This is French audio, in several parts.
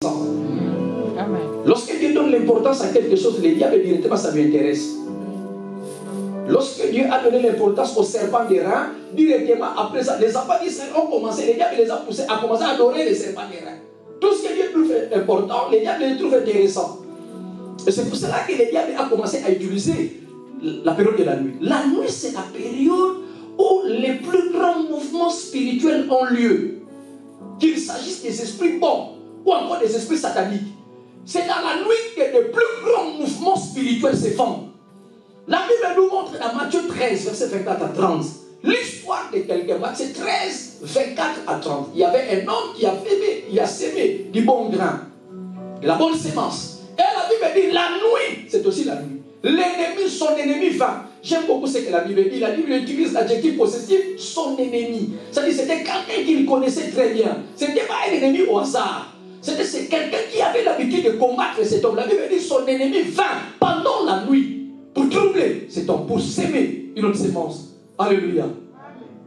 intéressant. Amen. Lorsque Dieu donne l'importance à quelque chose, les diables directement ça lui intéresse. Lorsque Dieu a donné l'importance au serpent des reins, directement après ça, les enfants d'Israël ont commencé, les diables les ont poussés à commencer à adorer les serpents des reins. Tout ce que Dieu trouve important, les diables les trouvent intéressants. Et c'est pour cela que les diables ont commencé à utiliser la période de la nuit. La nuit, c'est la période où les plus grands mouvements spirituels ont lieu. Qu'il s'agisse des esprits bons ou encore des esprits sataniques. C'est dans la nuit que les plus grands mouvements spirituels se font. La Bible nous montre dans Matthieu 13, verset 24 à 30, l'histoire de quelqu'un. Matthieu 13, 24 à 30. Il y avait un homme qui a semé du bon grain, de la bonne sémence. Et la Bible dit, la nuit, c'est aussi la nuit. L'ennemi, son ennemi va. J'aime beaucoup ce que la Bible dit. La Bible utilise l'adjectif possessif, son ennemi. C'est-à-dire c'était quelqu'un qu'il connaissait très bien. Ce n'était pas un ennemi au hasard. C'était quelqu'un qui avait l'habitude de combattre cet homme. La Bible dit, son ennemi vint pendant la nuit pour troubler cet homme, pour s'aimer une autre sémence. Alléluia.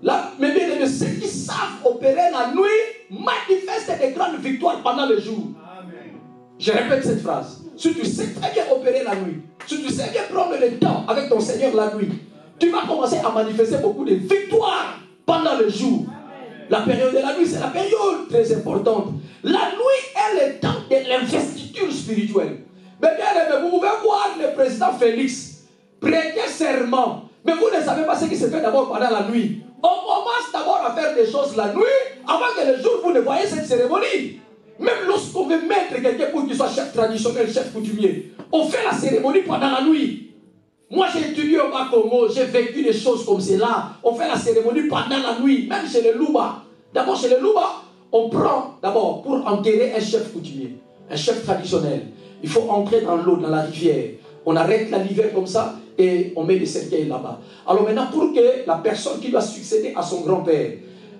Là, mais bien aimés, ceux qui savent opérer la nuit manifestent des grandes victoires pendant le jour. Amen. Je répète cette phrase. Si tu sais très bien opérer la nuit, si tu sais bien prendre le temps avec ton Seigneur la nuit, tu vas commencer à manifester beaucoup de victoires pendant le jour. La période de la nuit, c'est la période très importante. La nuit est le temps de l'investiture spirituelle. Mais bien aimé, vous pouvez voir le président Félix prêter serment. Mais vous ne savez pas ce qui se fait d'abord pendant la nuit. On commence d'abord à faire des choses la nuit avant que le jour vous ne voyez cette cérémonie. Même lorsqu'on veut mettre quelqu'un pour qu'il soit chef traditionnel, chef coutumier, on fait la cérémonie pendant la nuit. Moi j'ai étudié au Bas-Congo, j'ai vécu des choses comme cela. On fait la cérémonie pendant la nuit, même chez les Louba. D'abord chez les Louba, on prend d'abord pour enterrer un chef coutumier, un chef traditionnel. Il faut entrer dans l'eau, dans la rivière. On arrête la rivière comme ça et on met des cercueils là-bas. Alors maintenant, pour que la personne qui doit succéder à son grand-père,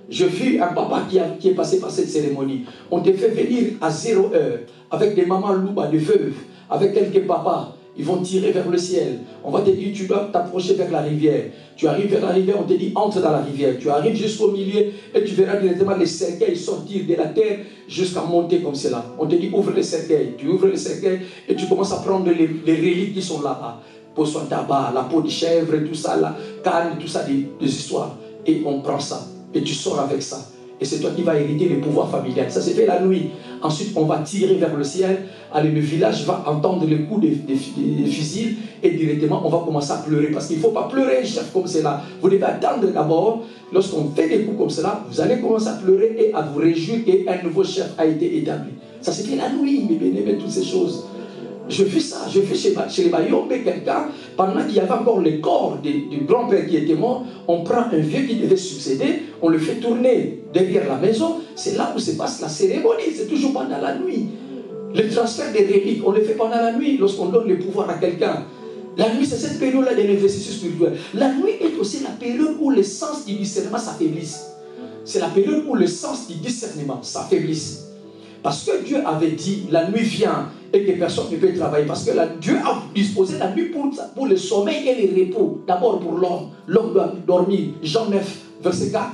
je vis un papa qui est passé par cette cérémonie. On te fait venir à 0 heure avec des mamans louba, des veuves, avec quelques papas. Ils vont tirer vers le ciel. On va te dire, tu dois t'approcher vers la rivière. Tu arrives vers la rivière, on te dit, entre dans la rivière. Tu arrives jusqu'au milieu et tu verras directement les cercueils sortir de la terre jusqu'à monter comme cela. On te dit, ouvre les cercueils. Tu ouvres les cercueils et tu commences à prendre les reliques qui sont là-bas. Poisson tabac, la peau de chèvre, tout ça, la canne, tout ça, des histoires. Et on prend ça. Et tu sors avec ça. Et c'est toi qui vas hériter le pouvoir familial. Ça se fait la nuit. Ensuite, on va tirer vers le ciel. Allez, le village va entendre le coup des fusils. Et directement, on va commencer à pleurer. Parce qu'il ne faut pas pleurer un chef comme cela. Vous devez attendre d'abord. Lorsqu'on fait des coups comme cela, vous allez commencer à pleurer et à vous réjouir qu'un nouveau chef a été établi. Ça se fait la nuit, mes bien-aimés, toutes ces choses. Je fais ça, je fais chez les Bayombe, quelqu'un, pendant qu'il y avait encore le corps du grand-père qui était mort, on prend un vieux qui devait succéder, on le fait tourner derrière la maison, c'est là où se passe la cérémonie, c'est toujours pendant la nuit. Le transfert des reliques, on le fait pendant la nuit, lorsqu'on donne le pouvoir à quelqu'un. La nuit, c'est cette période-là de l'investissement spirituel. La nuit est aussi la période où le sens du discernement s'affaiblisse. C'est la période où le sens du discernement s'affaiblisse. Parce que Dieu avait dit, la nuit vient et que personne ne peut travailler. Parce que Dieu a disposé la nuit pour le sommeil et le repos. D'abord pour l'homme. L'homme doit dormir. Jean 9, verset 4.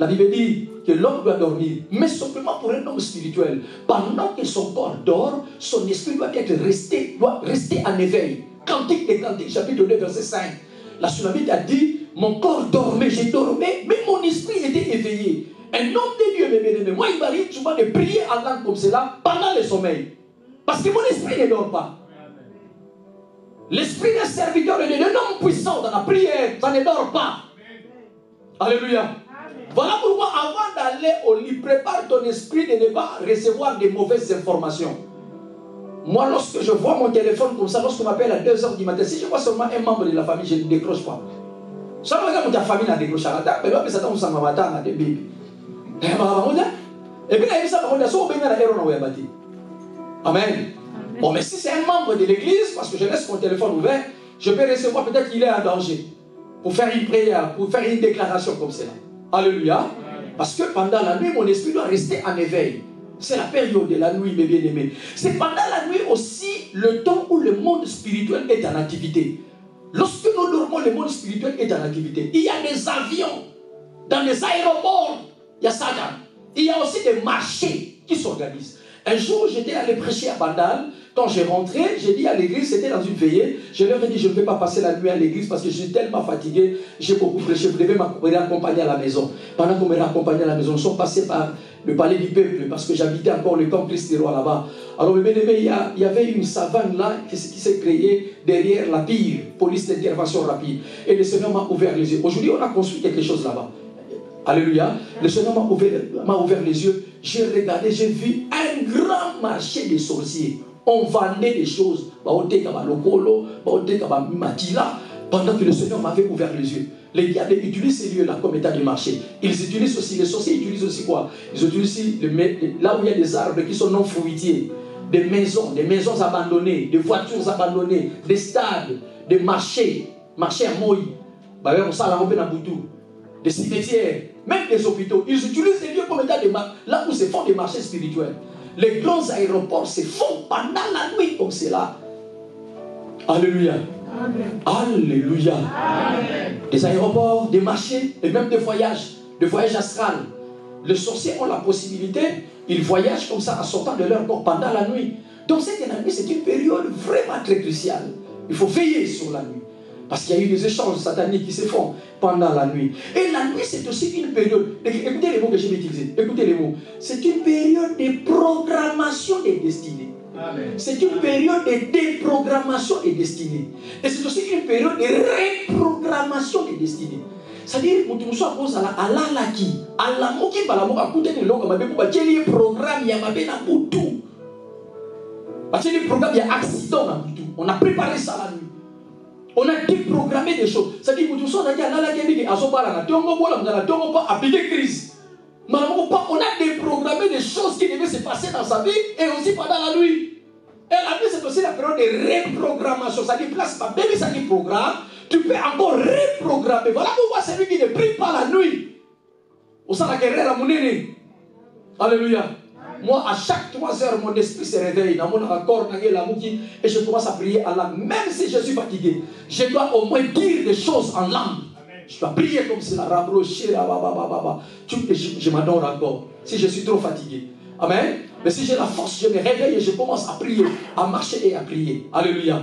La Bible dit que l'homme doit dormir. Mais simplement pour un homme spirituel. Pendant que son corps dort, son esprit doit rester en éveil. Cantique des Cantiques, chapitre 2, verset 5. La Sulamite a dit, mon corps dormait, j'ai dormi, mais mon esprit était éveillé. Un homme de Dieu, mes bien-aimés, moi il m'arrive souvent de prier en langue comme cela pendant le sommeil. Parce que mon esprit ne dort pas. L'esprit d'un serviteur de Dieu, d'un homme puissant dans la prière, ça ne dort pas. Alléluia. Voilà pourquoi avant d'aller au lit, prépare ton esprit de ne pas recevoir de mauvaises informations. Moi, lorsque je vois mon téléphone comme ça, lorsqu'on m'appelle à 2h du matin, si je vois seulement un membre de la famille, je ne décroche pas. Ça veut dire que ta famille n'a décroché à la table, mais ça tombe sur ma matin, des bébés. Et puis, il y a Amen. Bon, mais si c'est un membre de l'église, parce que je laisse mon téléphone ouvert, je peux recevoir peut-être qu'il est en danger. Pour faire une prière, pour faire une déclaration comme cela. Alléluia. Parce que pendant la nuit, mon esprit doit rester en éveil. C'est la période de la nuit, mes bien-aimés. C'est pendant la nuit aussi le temps où le monde spirituel est en activité. Lorsque nous dormons, le monde spirituel est en activité. Il y a des avions dans les aéroports. Il y a ça. Il y a aussi des marchés qui s'organisent. Un jour, j'étais allé prêcher à Bandal. Quand j'ai rentré, j'ai dit à l'église, c'était dans une veillée, je leur ai dit, je ne vais pas passer la nuit à l'église parce que je suis tellement fatigué, j'ai beaucoup prêché, vous devez me raccompagner à la maison. Pendant qu'on me raccompagnait à la maison, nous sommes passés par le palais du peuple parce que j'habitais encore le camp Christ des Rois là-bas. Alors, bien aimé, il y avait une savane là qui s'est créée derrière la PIR, police d'intervention rapide. Et le Seigneur m'a ouvert les yeux. Aujourd'hui, on a construit quelque chose là-bas. Alléluia. Le Seigneur m'a ouvert les yeux. J'ai regardé, j'ai vu un grand marché de sorciers. On vendait des choses. Pendant que le Seigneur m'avait ouvert les yeux. Les diables utilisent ces lieux-là comme état de marché. Ils utilisent aussi, les sorciers utilisent aussi quoi? Ils utilisent aussi là où il y a des arbres qui sont non fruitiers. Des maisons abandonnées, des voitures abandonnées, des stades, des marchés à Moï, des cimetières, même des hôpitaux. Ils utilisent ces lieux comme état de marché, là où se font des marchés spirituels. Les grands aéroports se font pendant la nuit comme cela. Alléluia. Amen. Alléluia. Amen. Des aéroports, des marchés et même des voyages astrales. Les sorciers ont la possibilité, ils voyagent comme ça en sortant de leur corps pendant la nuit. Donc cette nuit, c'est une période vraiment très cruciale. Il faut veiller sur la nuit. Parce qu'il y a eu des échanges sataniques qui se font pendant la nuit. Et la nuit, c'est aussi une période. Écoutez les mots que je vais utiliser. Écoutez les mots. C'est une période de programmation des destinées. C'est une période de déprogrammation des destinées. Et c'est aussi une période de reprogrammation des destinées. C'est-à-dire, nous sommes à l'alaki, à la moki, à la moki, à côté de l'eau, à des programmes, il y a un tout. Parce que les programmes, il y a accident dans tout. On a préparé ça la nuit. On a déprogrammé des choses. C'est-à-dire que nous sommes à l'alaki, à Sobalana, on a appliqué crise. On a déprogrammé des choses qui devaient se passer dans sa vie et aussi pendant la nuit. Et la nuit, c'est aussi la période de reprogrammation. Ça dit place pas, même ça dit programme, tu peux encore reprogrammer. Voilà pourquoi c'est lui qui ne prie pas la nuit. Au sein de la guerre à mon aîné. Alléluia. Moi, à chaque 3 heures, mon esprit se réveille dans mon accord, et je commence à prier Allah. Même si je suis fatigué, je dois au moins dire des choses en langue. Je dois prier comme cela, rapprocher, je m'adore encore. Si je suis trop fatigué. Amen. Mais si j'ai la force, je me réveille et je commence à prier, à marcher et à prier. Alléluia.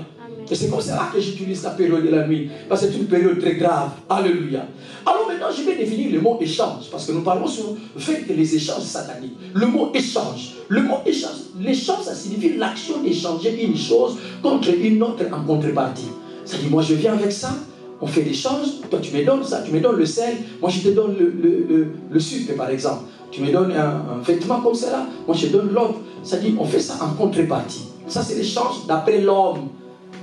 Et c'est comme cela que j'utilise la période de la nuit. Parce que c'est une période très grave. Alléluia. Alors maintenant, je vais définir le mot échange. Parce que nous parlons sur le fait que les échanges sataniques. Le mot échange. Le mot échange. L'échange, ça signifie l'action d'échanger une chose contre une autre en contrepartie. Ça dit, moi je viens avec ça. On fait l'échange, toi tu me donnes ça, tu me donnes le sel, moi je te donne le sucre par exemple. Tu me donnes un vêtement comme cela, moi je te donne l'autre. Ça dit, on fait ça en contrepartie. Ça c'est l'échange d'après l'homme.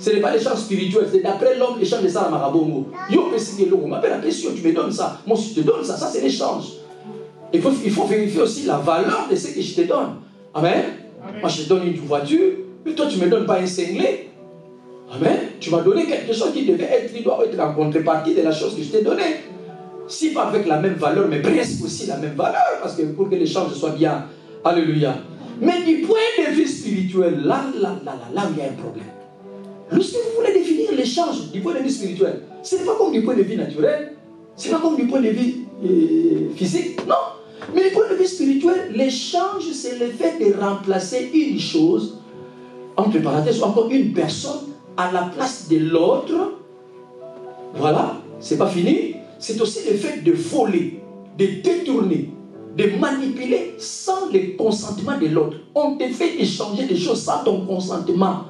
Ce n'est pas l'échange spirituel, c'est d'après l'homme, l'échange de ça à Marabongo. Yo, on m'appelle la question, tu me donnes ça, moi je te donne ça, ça c'est l'échange. Il faut vérifier aussi la valeur de ce que je te donne. Amen. Amen. Moi je te donne une voiture, mais toi tu ne me donnes pas un cinglé. Amen. Tu m'as donné quelque chose qui devait être, qui doit être en contrepartie de la chose que je t'ai donnée. Si pas avec la même valeur, mais presque aussi la même valeur, parce que pour que l'échange soit bien. Alléluia. Mais du point de vue spirituel, là où il y a un problème. Lorsque vous voulez définir l'échange du point de vue spirituel, ce n'est pas comme du point de vue naturel, ce n'est pas comme du point de vue physique, non. Mais du point de vue spirituel, l'échange, c'est le fait de remplacer une chose, entre parenthèses, encore une personne, à la place de l'autre. Voilà, c'est pas fini. C'est aussi le fait de voler, de détourner, de manipuler sans le consentement de l'autre. On te fait échanger des choses sans ton consentement.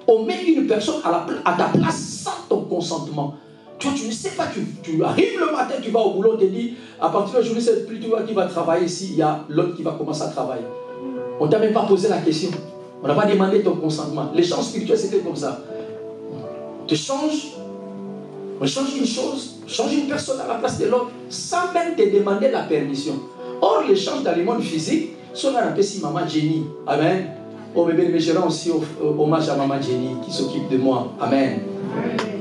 On met une personne à ta place sans ton consentement. Toi, tu ne sais pas, tu arrives le matin, tu vas au boulot, on te dit, à partir de la journée, c'est plus toi qui vas travailler s'il y a l'autre qui va commencer à travailler. On ne t'a même pas posé la question. On n'a pas demandé ton consentement. L'échange spirituel, c'était comme ça. On change une chose, change une personne à la place de l'autre, sans même te demander la permission. Or, l'échange dans le monde physique, son appelle si maman Jenny. Amen. Oh, mais je rends aussi hommage à maman Jenny qui s'occupe de moi. Amen.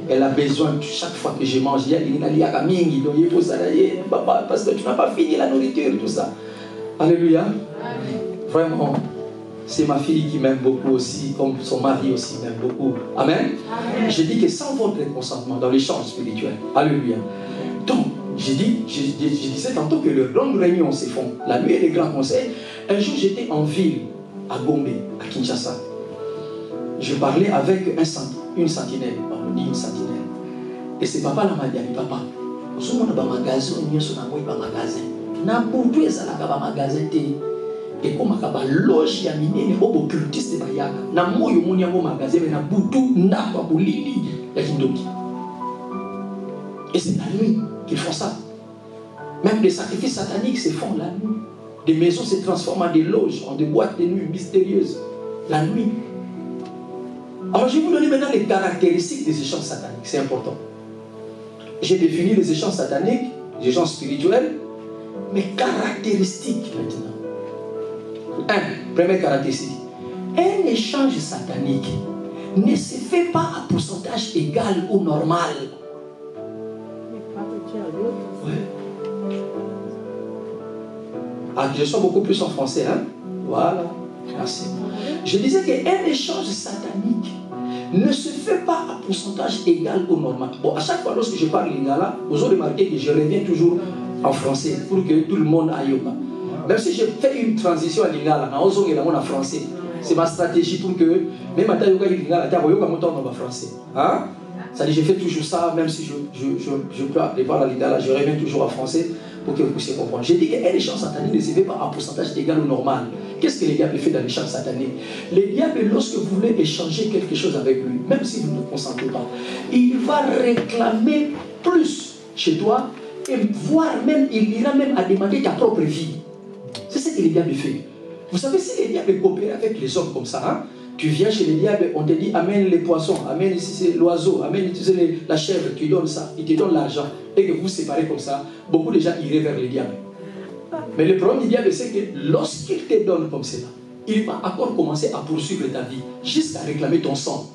Elle a besoin, chaque fois que je mange, parce que tu n'as pas fini la nourriture, tout ça. Alléluia. Vraiment. C'est ma fille qui m'aime beaucoup aussi, comme son mari aussi m'aime beaucoup. Amen. Amen. Je dis que sans votre consentement dans l'échange spirituel. Alléluia. Donc, je disais tantôt que les grandes réunions se font la nuit et les grands conseils. Un jour, j'étais en ville. à Gombe, à Kinshasa. Je parlais avec une sentinelle, on dit une sentinelle. Et ce papa-là m'a dit, papa, vous avez un magasin, vous avez un magasin. Na butu ezalaka ba magasin te et comme akaba loge ya minene obo cultiste ba yaka na moyo moni yango magasin mais na butu ndako bolili ya kindoki. Et c'est la nuit qu'ils font ça. Même les sacrifices sataniques se font la nuit. Des maisons se transforment en des loges, en des boîtes de nuit mystérieuses la nuit. Alors je vais vous donner maintenant les caractéristiques des échanges sataniques, c'est important. J'ai défini les échanges sataniques, les échanges spirituels. Mais caractéristiques maintenant. Première caractéristique. Un échange satanique ne se fait pas à pourcentage égal ou normal. Ouais. Ah, je sens beaucoup plus en français, hein? Voilà. Merci. Je disais qu'un échange satanique ne se fait pas à pourcentage égal ou normal. Bon, à chaque fois lorsque je parle lingala, vous aurez remarqué que je reviens toujours en français pour que tout le monde aille au bas. Même si je fais une transition à lingala, en français, c'est ma stratégie pour que même à Tayoga lingala, Tayoga en français. Hein? Ça dit, je fais toujours ça, même si je peux appeler par la lingala, je reviens toujours en français pour que vous puissiez comprendre. J'ai dit qu'un échange satanique ne se fait pas à pourcentage égal ou normal. Qu'est-ce que les diables font dans l'échange satanique? Les diables, lorsque vous voulez échanger quelque chose avec lui, même si vous ne consentez pas, il va réclamer plus chez toi. Et voire même, il ira même à demander ta propre vie. C'est ce que les diables font. Vous savez, si les diables coopèrent avec les hommes comme ça, hein, tu viens chez les diables, on te dit amène les poissons, amène ici c'est l'oiseau, amène ici la chèvre, tu donnes ça, il te donne l'argent, et que vous séparez comme ça, beaucoup de gens iraient vers les diables. Mais le problème du diable, c'est que lorsqu'il te donne comme cela, il va encore commencer à poursuivre ta vie, jusqu'à réclamer ton sang,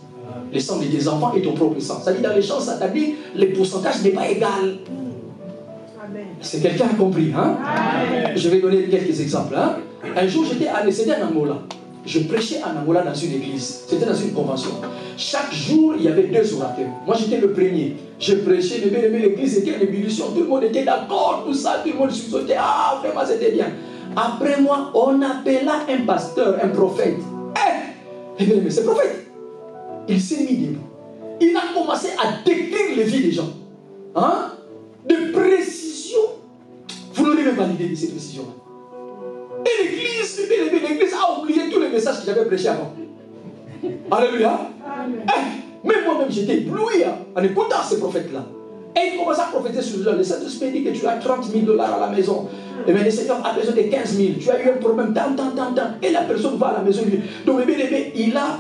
le sang de tes enfants et ton propre sang. Ça dit dans les champs sataniques, le pourcentage n'est pas égal. C'est quelqu'un a compris, hein? Je vais donner quelques exemples. Hein? Un jour, c'était en Angola. Je prêchais en Angola dans une église. C'était dans une convention. Chaque jour, il y avait 2 orateurs. Moi, j'étais le premier. Je prêchais, l'église était en ébullition. Tout le monde était d'accord, tout ça, tout le monde sautait. Ah, vraiment, c'était bien. Après moi, on appela un pasteur, un prophète. Eh bien, mais c'est prophète. Il s'est mis debout. Il a commencé à décrire les vies des gens. Hein? De précision. Vous n'aurez même pas l'idée de ces précisions-là. Et l'église a oublié tous les messages que j'avais prêchés avant. Alléluia. Même moi-même, j'étais ébloui en écoutant ces prophètes-là. Et il commence à prophétiser sur eux. Le Saint-Esprit dit que tu as 30 000 $ à la maison. Et bien le Seigneur a besoin de 15 000. Tu as eu un problème, tant. Et la personne va à la maison. Donc, il a,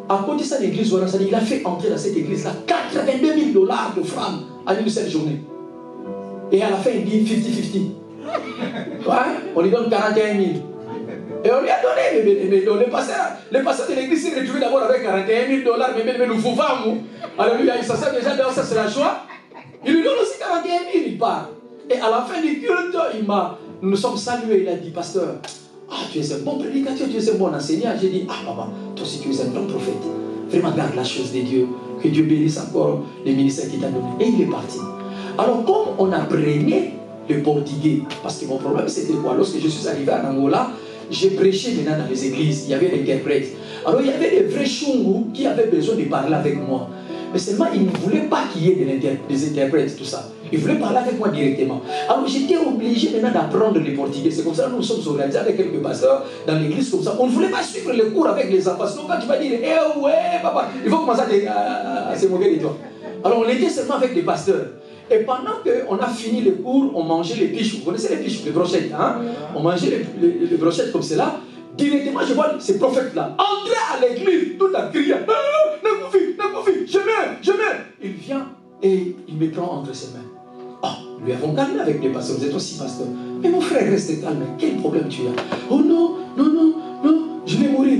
à côté de cette église, il a fait entrer dans cette église-là 82 000 $ de francs à une seule journée. Et à la fin, il dit 50-50. Ouais, on lui donne 41 000. Et on lui a donné, mais le pasteur de l'église s'est retrouvé d'abord avec 41 000 $, mais nous faisons. Alléluia, il s'en sert déjà, ça c'est la joie. Il lui donne aussi 41 000, il part. Et à la fin du culte, nous nous sommes salués, il a dit, pasteur, tu es un bon prédicateur, tu es un bon enseignant. J'ai dit, papa, toi aussi tu es un bon prophète. Vraiment garde la chose de Dieu. Que Dieu bénisse encore les ministères qu'il t'a donné. Et il est parti. Alors, comme on apprenait le portugais, parce que mon problème c'était quoi? Lorsque je suis arrivé en Angola, j'ai prêché maintenant dans les églises, il y avait l'interprète. Alors, il y avait des vrais chungus qui avaient besoin de parler avec moi. Mais seulement, ils ne voulaient pas qu'il y ait des interprètes, tout ça. Ils voulaient parler avec moi directement. Alors, j'étais obligé maintenant d'apprendre le portugais. C'est comme ça que nous sommes organisés avec quelques pasteurs dans l'église comme ça. On ne voulait pas suivre les cours avec les enfants. Sinon, quand tu vas dire, ouais, papa, il faut commencer à se moquer de toi. Alors, on était seulement avec les pasteurs. Et pendant qu'on a fini les cours, on mangeait les piches. Vous connaissez les piches, les brochettes, hein? On mangeait les brochettes comme cela. Directement, je vois ces prophètes-là entrer à l'église, tout en criant, Nakoufi, je meurs. Il vient et il me prend entre ses mains. Lui avons calmé avec les pasteurs, vous êtes aussi pasteur. Mais mon frère, reste calme, quel problème tu as? Oh non, je vais mourir.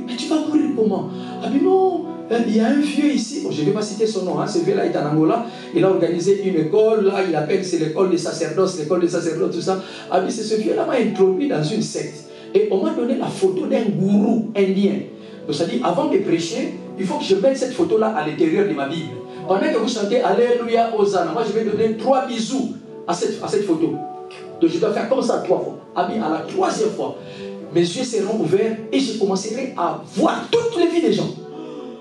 Mais tu vas mourir comment? Mais non, il y a un vieux ici, bon, je ne vais pas citer son nom, hein, ce vieux-là est en Angola, il a organisé une école, là il appelle, c'est l'école des sacerdotes, tout ça. C'est ce vieux-là m'a introduit dans une secte. Et on m'a donné la photo d'un gourou indien. Donc ça dit, avant de prêcher, il faut que je mette cette photo-là à l'intérieur de ma Bible. Pendant que vous chantez Alléluia, Hosanna, moi je vais donner 3 bisous à cette photo. Donc je dois faire comme ça 3 fois. À la 3e fois, mes yeux seront ouverts et je commencerai à voir toutes les vies des gens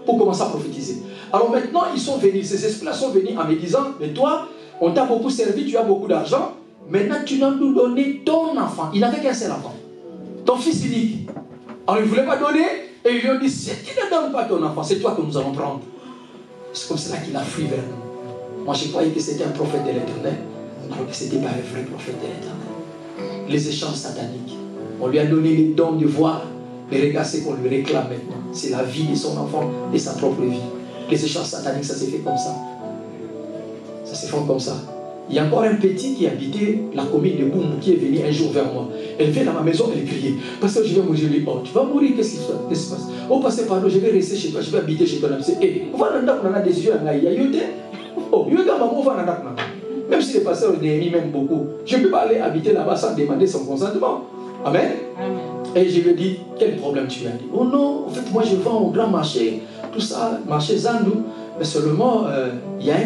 pour commencer à prophétiser. Alors maintenant, ils sont venus, ces esprits-là sont venus en me disant, mais toi, on t'a beaucoup servi, tu as beaucoup d'argent, maintenant tu dois nous donner ton enfant. Il n'avait qu'un seul enfant, ton fils unique. Alors il ne voulait pas donner, et ils lui ont dit, si tu ne donnes pas ton enfant, c'est toi que nous allons prendre. C'est comme cela qu'il a fui vers nous. Moi je croyais que c'était un prophète de l'Éternel, alors que ce n'était pas un vrai prophète de l'Éternel. Les échanges sataniques. On lui a donné les dons de voir, mais regarde ce qu'on lui réclame maintenant. C'est la vie de son enfant et sa propre vie. Les échanges sataniques, ça s'est fait comme ça. Ça se fait comme ça. Il y a encore un petit qui habitait la commune de Boum qui est venu un jour vers moi. Elle vient dans ma maison, elle criait. Parce que je vais mourir, je lui dis, oh, tu vas mourir, qu'est-ce qui se passe? Oh, passez par là, je vais rester chez toi, je vais habiter chez toi. Eh, voilà, on a des yeux, il y a yote. Oh, même si les pasteurs n'aiment même beaucoup, je ne peux pas aller habiter là-bas sans demander son consentement. Amen. Amen. Et je lui ai dit, quel problème tu as? Dit, oh non, en fait, moi je vends au grand marché, tout ça, marché Zandou. Mais seulement, il y a un de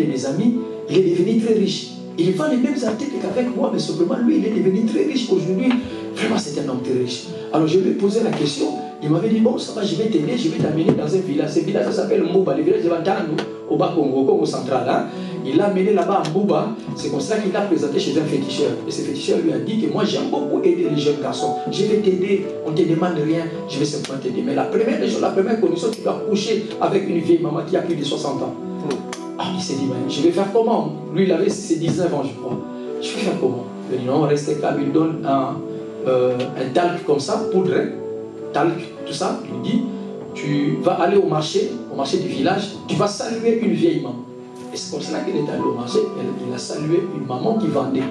mes amis, il est devenu très riche. Il vend les mêmes articles qu'avec moi, mais simplement lui, il est devenu très riche aujourd'hui. Vraiment, c'est un homme très riche. Alors je lui ai posé la question. Il m'avait dit, bon, ça va, je vais t'aider, je vais t'amener dans un village. Ce village, ça s'appelle Mouba, le village de Vantano, au Bas-Congo, au Congo central. Hein. Il l'a amené là-bas à Mouba. C'est comme ça qu'il l'a présenté chez un féticheur. Et ce féticheur lui a dit que moi, j'aime beaucoup aider les jeunes garçons. Je vais t'aider, on ne te demande rien, je vais simplement t'aider. Mais la première condition, tu dois coucher avec une vieille maman qui a plus de 60 ans. Ah, il s'est dit, mais je vais faire comment? Lui, il avait ses 19 ans, je crois. Je vais faire comment? Il a dit, non, restez calme. Il donne un talc comme ça, poudre, talc, tout ça. Il lui dit, tu vas aller au marché du village, tu vas saluer une vieille maman. Et c'est comme cela qu'il est allé au marché. Il a salué une maman qui vendait.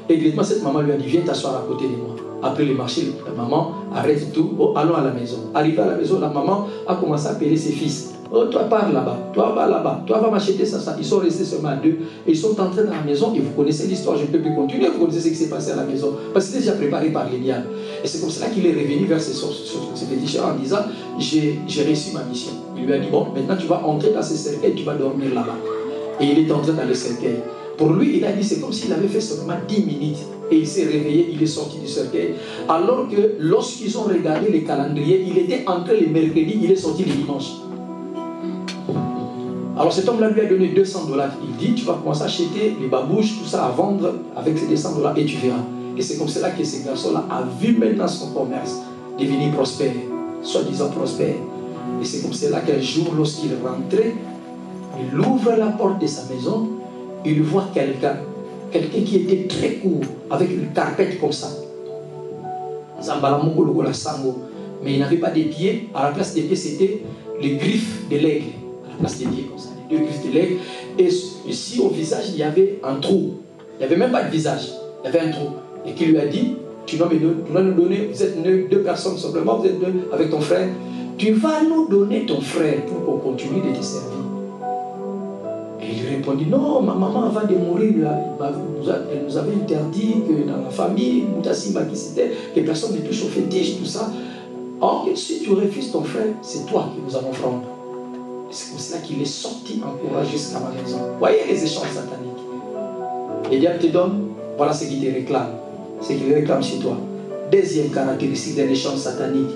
Et directement, cette maman lui a dit, viens t'asseoir à côté de moi. Après le marché, la maman arrête tout. Oh, allons à la maison. Arrivé à la maison, la maman a commencé à appeler ses fils. Oh, toi pars là-bas, toi va là-bas, toi va m'acheter ça. Ils sont restés seulement à deux. Et ils sont entrés dans la maison et vous connaissez l'histoire, je ne peux plus continuer, vous connaissez ce qui s'est passé à la maison. Parce que c'était déjà préparé par les diables. Et c'est comme cela qu'il est revenu vers ses féticheurs en disant, j'ai réussi ma mission. Il lui a dit, bon, maintenant tu vas entrer dans ce cercueil, tu vas dormir là-bas. Et il est entré dans le cercueil. Pour lui, il a dit, c'est comme s'il avait fait seulement 10 minutes. Et il s'est réveillé, il est sorti du cercueil. Alors que lorsqu'ils ont regardé les calendriers, il était entré le mercredi, il est sorti le dimanche. Alors cet homme-là lui a donné $200. Il dit, tu vas commencer à acheter les babouches, tout ça à vendre avec ces $200 et tu verras. Et c'est comme cela que ce garçon-là a vu maintenant son commerce devenir prospère, soi-disant prospère. Et c'est comme cela qu'un jour, lorsqu'il rentrait, il ouvre la porte de sa maison, il voit quelqu'un qui était très court, avec une carpette comme ça. Mais il n'avait pas des pieds. À la place des pieds, c'était les griffes de l'aigle. À la place des pieds, comme ça, les 2 griffes de l'aigle. Et ici, au visage, il y avait un trou. Il n'y avait même pas de visage. Il y avait un trou. Et qui lui a dit, tu dois nous donner, vous êtes 2 personnes simplement, vous êtes 2 avec ton frère. Tu vas nous donner ton frère pour qu'on continue de te servir. Et il répondit, non, ma maman avant de mourir, elle nous avait interdit que dans la famille, Moutassima qui c'était, les personnes ne touchent au fétiche, tout ça. Or, si tu refuses ton frère, c'est toi que nous allons prendre. Et c'est comme cela qu'il est sorti en courage jusqu'à ma maison. Voyez les échanges sataniques. Les diables te donnent, voilà ce qu'ils te réclament. Ce qu'ils réclament chez toi. Deuxième caractéristique d'un échange satanique.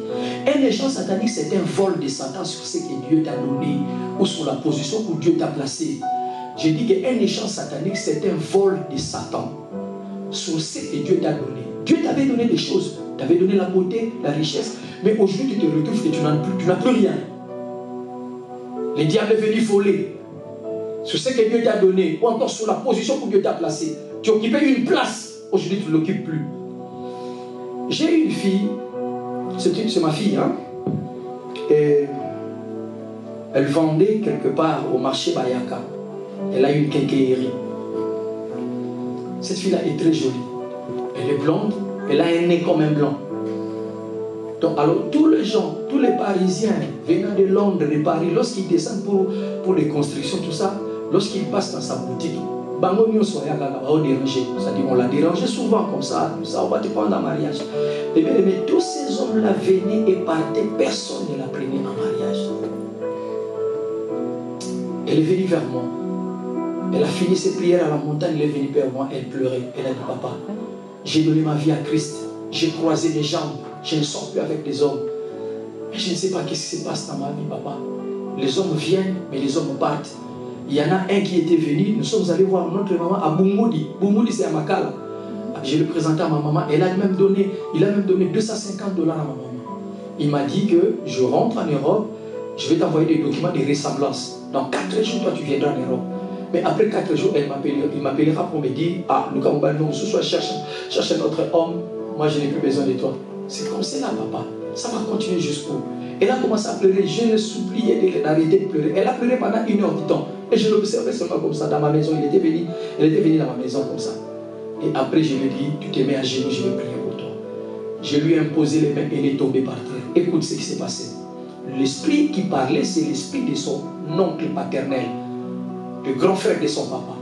Un échange satanique, c'est un vol de Satan sur ce que Dieu t'a donné ou sur la position où Dieu t'a placé. J'ai dit qu'un échange satanique, c'est un vol de Satan sur ce que Dieu t'a donné. Dieu t'avait donné des choses, t'avait donné la beauté, la richesse, mais aujourd'hui tu te retrouves que tu n'as plus rien. Les diables est venu voler sur ce que Dieu t'a donné, ou encore sur la position où Dieu t'a placé. Tu occupais une place, aujourd'hui tu ne l'occupes plus. J'ai une fille, c'est ma fille, hein, et elle vendait quelque part au marché Bayaka. Elle a une quincaillerie. Cette fille-là est très jolie. Elle est blonde, elle a un nez comme un blanc. Donc, alors, tous les gens, tous les Parisiens venant de Londres, de Paris, lorsqu'ils descendent pour les constructions, tout ça, lorsqu'ils passent dans sa boutique, c'est-à-dire on l'a dérangé souvent comme ça, on va te prendre en mariage. Et bien, mais tous ces hommes-là venaient et partaient, personne ne la prenait en mariage. Elle est venue vers moi. Elle a fini ses prières à la montagne, elle est venue vers moi, elle pleurait. Elle a dit, papa, j'ai donné ma vie à Christ, j'ai croisé les jambes, Je ne sors plus avec les hommes. Mais je ne sais pas qu'est-ce qui se passe dans ma vie, papa. Les hommes viennent, mais les hommes partent. Il y en a un qui était venu, nous sommes allés voir notre maman à Boumoudi. Boumoudi, c'est à Makala. Je l'ai présenté à ma maman. Il a même donné $250 à ma maman. Il m'a dit que je rentre en Europe, je vais t'envoyer des documents de ressemblance. Dans 4 jours, toi, tu viendras en Europe. Mais après 4 jours, il m'appellera pour me dire, ah, Lucas Moubalou, ce soir, cherche un autre homme. Moi, je n'ai plus besoin de toi. C'est comme ça, papa. Ça va continuer jusqu'où? Elle a commencé à pleurer. Je l'ai supplié d'arrêter de pleurer. Elle a pleuré pendant 1 heure du temps. Et je l'observais seulement comme ça dans ma maison. Elle était venue dans ma maison comme ça. Et après, je lui ai dit, tu te mets à genoux, je vais prier pour toi. Je lui ai imposé les mains et elle est tombée par terre. Écoute ce qui s'est passé. L'esprit qui parlait, c'est l'esprit de son oncle paternel, le grand frère de son papa.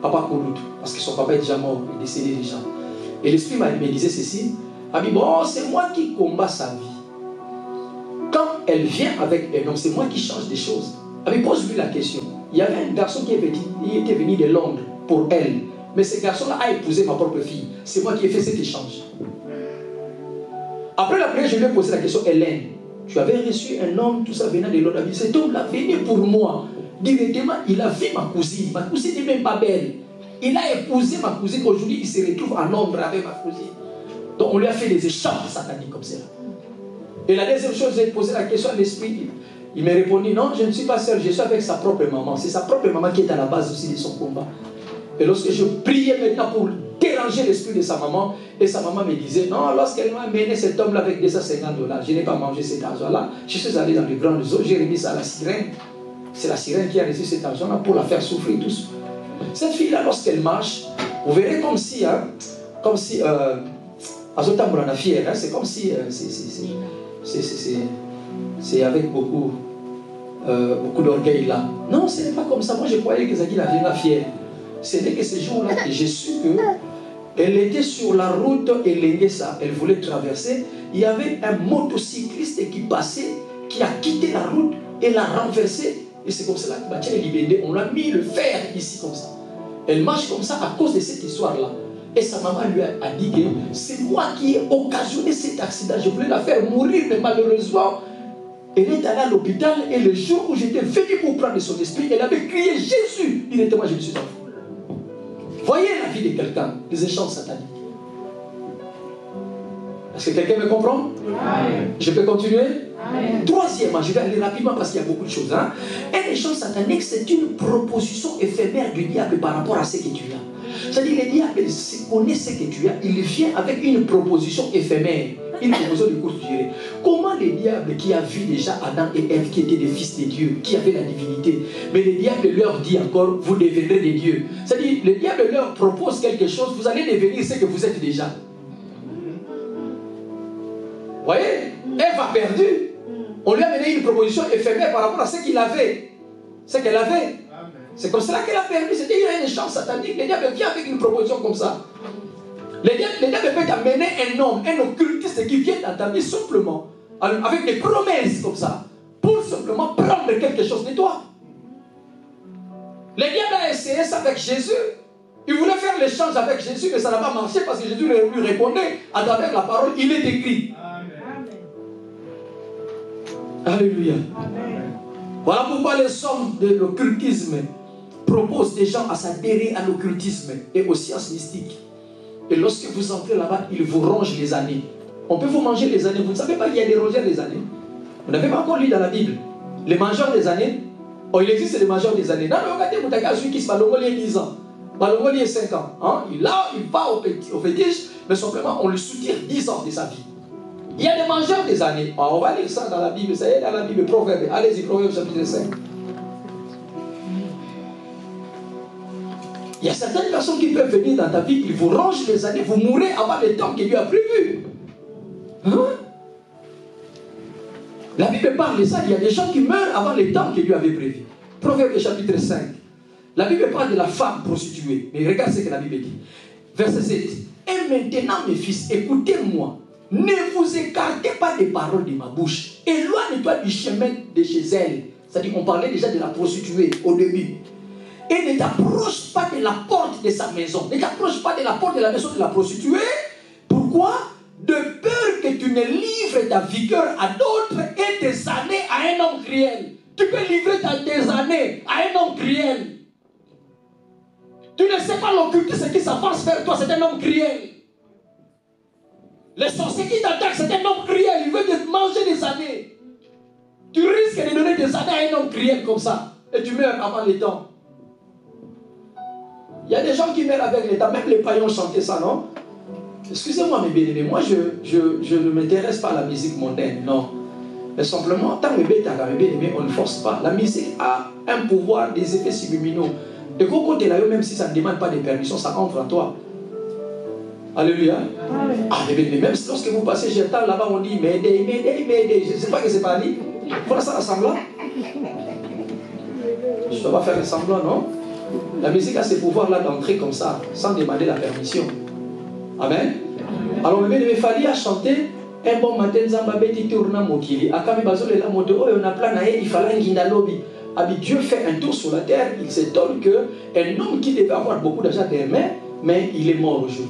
Papa Kouloud, parce que son papa est déjà mort, il est décédé déjà. Et l'esprit me disait ceci. Elle dit, bon, c'est moi qui combat sa vie. Quand elle vient avec un homme, c'est moi qui change des choses. Elle pose-lui la question. Il y avait un garçon qui était venu de Londres pour elle. Mais ce garçon-là a épousé ma propre fille. C'est moi qui ai fait cet échange. Après la prière, je lui ai posé la question, Hélène, tu avais reçu un homme, tout ça venant de Londres. Cet homme-là venu pour moi. Directement, il a vu ma cousine. Ma cousine n'est même pas belle. Il a épousé ma cousine. Aujourd'hui, il se retrouve en Londres avec ma cousine. Donc, on lui a fait des échanges sataniques comme ça. Et la deuxième chose, j'ai posé la question à l'esprit. Il m'a répondu, non, je ne suis pas seul, je suis avec sa propre maman. C'est sa propre maman qui est à la base aussi de son combat. Et lorsque je priais maintenant pour déranger l'esprit de sa maman, et sa maman me disait, non, lorsqu'elle m'a amené cet homme-là avec $250, je n'ai pas mangé cet argent-là. Je suis allé dans les grandes eaux, j'ai remis ça à la sirène. C'est la sirène qui a reçu cet argent-là pour la faire souffrir tous. Cette fille-là, lorsqu'elle marche, vous verrez comme si, c'est comme si, c'est avec beaucoup d'orgueil là. Non, ce n'est pas comme ça. Moi, je croyais que Zaki la vienne fière. C'était que ce jour-là que j'ai su qu'elle était sur la route et Lenguessa, elle voulait traverser. Il y avait un motocycliste qui passait, qui a quitté la route et l'a renversé. Et c'est comme cela qu'il m'a libéré. On l'a mis le fer ici comme ça. Elle marche comme ça à cause de cette histoire-là. Et sa maman lui a dit que c'est moi qui ai occasionné cet accident. Je voulais la faire mourir, mais malheureusement, elle est allée à l'hôpital. Et le jour où j'étais venu pour prendre son esprit, elle avait crié Jésus. Directement, je me suis enfui. Voyez la vie de quelqu'un, les échanges sataniques. Est-ce que quelqu'un me comprend? Amen. Je peux continuer? Amen. Troisièmement, je vais aller rapidement parce qu'il y a beaucoup de choses. Un échange satanique, c'est une proposition éphémère du diable par rapport à ce que tu as. C'est-à-dire, le diable connaît ce que tu as, il vient avec une proposition éphémère, une proposition de courte durée. Comment le diable qui a vu déjà Adam et Ève qui étaient des fils de Dieu, qui avaient la divinité, mais le diable leur dit encore, vous deviendrez des dieux. C'est-à-dire, le diable leur propose quelque chose, vous allez devenir ce que vous êtes déjà. Vous voyez, Ève a perdu. On lui a donné une proposition éphémère par rapport à ce qu'il avait, ce qu'elle avait. C'est comme cela qu'elle a perdu. C'était une échange satanique. Le diable vient avec une proposition comme ça. Le diable peut t'amener un homme, un occultiste qui vient dans ta vie simplement, avec des promesses comme ça, pour simplement prendre quelque chose de toi. Le diable a essayé ça avec Jésus. Il voulait faire l'échange avec Jésus, mais ça n'a pas marché parce que Jésus lui répondait à travers la parole. Il est écrit. Amen. Alléluia. Amen. Voilà pourquoi les hommes de l'occultisme proposent des gens à s'adhérer à l'occultisme et aux sciences mystiques. Et lorsque vous entrez là-bas, ils vous rongent les années. On peut vous manger les années. Vous ne savez pas qu'il y a des rongeurs des années. Vous n'avez pas encore lu dans la Bible les mangeurs des années. Oh, il existe des mangeurs des années. Non, mais regardez, vous avez celui qui se passe il y a 10 ans. Il y a 5 ans. Hein? Il va au fétiche, mais simplement on lui soutire 10 ans de sa vie. Il y a des mangeurs des années. Oh, on va lire ça dans la Bible. Ça y est, dans la Bible, Proverbe. Allez-y, Proverbe chapitre 5. Il y a certaines personnes qui peuvent venir dans ta vie, ils vous rongent les années, vous mourrez avant le temps qu'il lui a prévu. Hein? La Bible parle de ça, il y a des gens qui meurent avant le temps qu'il lui avait prévu. Proverbe chapitre 5. La Bible parle de la femme prostituée. Mais regarde ce que la Bible dit. Verset 7. Et maintenant, mes fils, écoutez-moi. Ne vous écartez pas des paroles de ma bouche. Éloigne-toi du chemin de chez elle. C'est-à-dire qu'on parlait déjà de la prostituée au début. Et ne t'approche pas de la porte de sa maison. Ne t'approche pas de la porte de la maison de la prostituée. Pourquoi? De peur que tu ne livres ta vigueur à d'autres et tes années à un homme cruel. Tu peux livrer tes années à un homme cruel. Tu ne sais pas l'occultisme qui s'avance vers toi, c'est un homme cruel. Les sorciers qui t'attaquent, c'est un homme cruel. Il veut te manger des années. Tu risques de donner des années à un homme cruel comme ça. Et tu meurs avant les temps. Il y a des gens qui meurent avec les temps. Même les païens chantaient ça, non? Excusez-moi mes bien-aimés, moi je ne m'intéresse pas à la musique mondaine, non. Mais simplement, tant que bien-aimé, on ne force pas. La musique a un pouvoir, des effets subliminaux. Et quand côté là, même si ça ne demande pas de permission, ça entre en toi. Alléluia. Ah, mais même lorsque vous passez, j'entends là-bas, on dit Médé. Je ne sais pas que c'est pas dit. Voilà ça, semblant. Je ne dois pas faire le semblant, non? La musique a ce pouvoir-là d'entrer comme ça, sans demander la permission. Amen. Alors, il fallait à chanter un bon matin, Zamba Beti tourna Mokili. Akami Bazole la moto, on a plein il fallait un guindalobi. Dieu fait un tour sur la terre, il s'étonne qu'un homme qui devait avoir beaucoup d'argent derrière, mais il est mort aujourd'hui.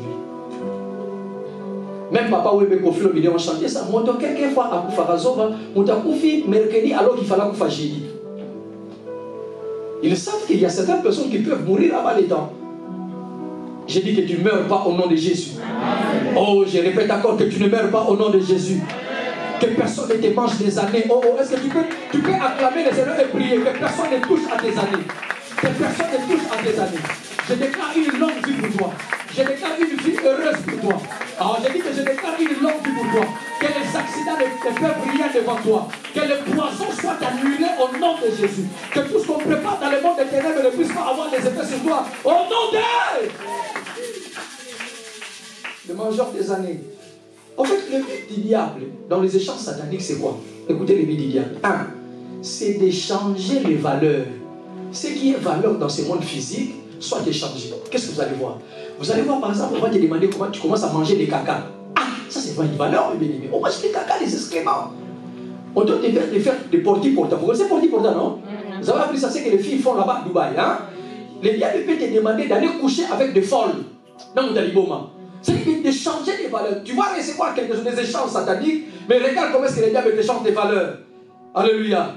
Même papa Webe Kofi le vidéo chanté ça, moto quelquefois à Koufarazoba, Moutakufi mercredi alors qu'il fallait Koufa jeudi. Ils savent qu'il y a certaines personnes qui peuvent mourir avant les temps. J'ai dit que tu ne meurs pas au nom de Jésus. Oh, je répète encore que tu ne meurs pas au nom de Jésus. Que personne ne te mange des années. Oh, est-ce que tu peux acclamer les Seigneur et prier que personne ne touche à tes années. Que personne ne touche à tes années. Je déclare une longue vie pour toi. Je déclare une vie heureuse pour toi. Alors j'ai dit que je déclare une longue vie pour toi. Que les accidents ne peuvent rien devant toi. Que le poison soit annulé au nom de Jésus. Que tout ce qu'on prépare dans le monde des ténèbres ne puisse pas avoir des effets sur toi. Au nom de le mangeur des années. En fait, le but du diable dans les échanges sataniques, c'est quoi? Écoutez le but du diable. Un, c'est d'échanger les valeurs. Ce qui est valeur dans ce monde physique, soit échangé. Qu'est-ce que vous allez voir? Vous allez voir, par exemple, on va te demander comment tu commences à manger des caca. Ah, ça c'est pas une valeur, bien aimé. On mange des caca, des excréments. On doit te faire des portis-portants. Vous connaissez portis-portants, non? Vous avez appris ça, c'est que les filles font là-bas à Dubaï. Hein? Les diables peuvent te demander d'aller coucher avec des folles dans mon taliboma. C'est de changer des valeurs. Tu vas recevoir quelque chose, des échanges sataniques, mais regarde comment est-ce que les diables te changent des valeurs. Alléluia.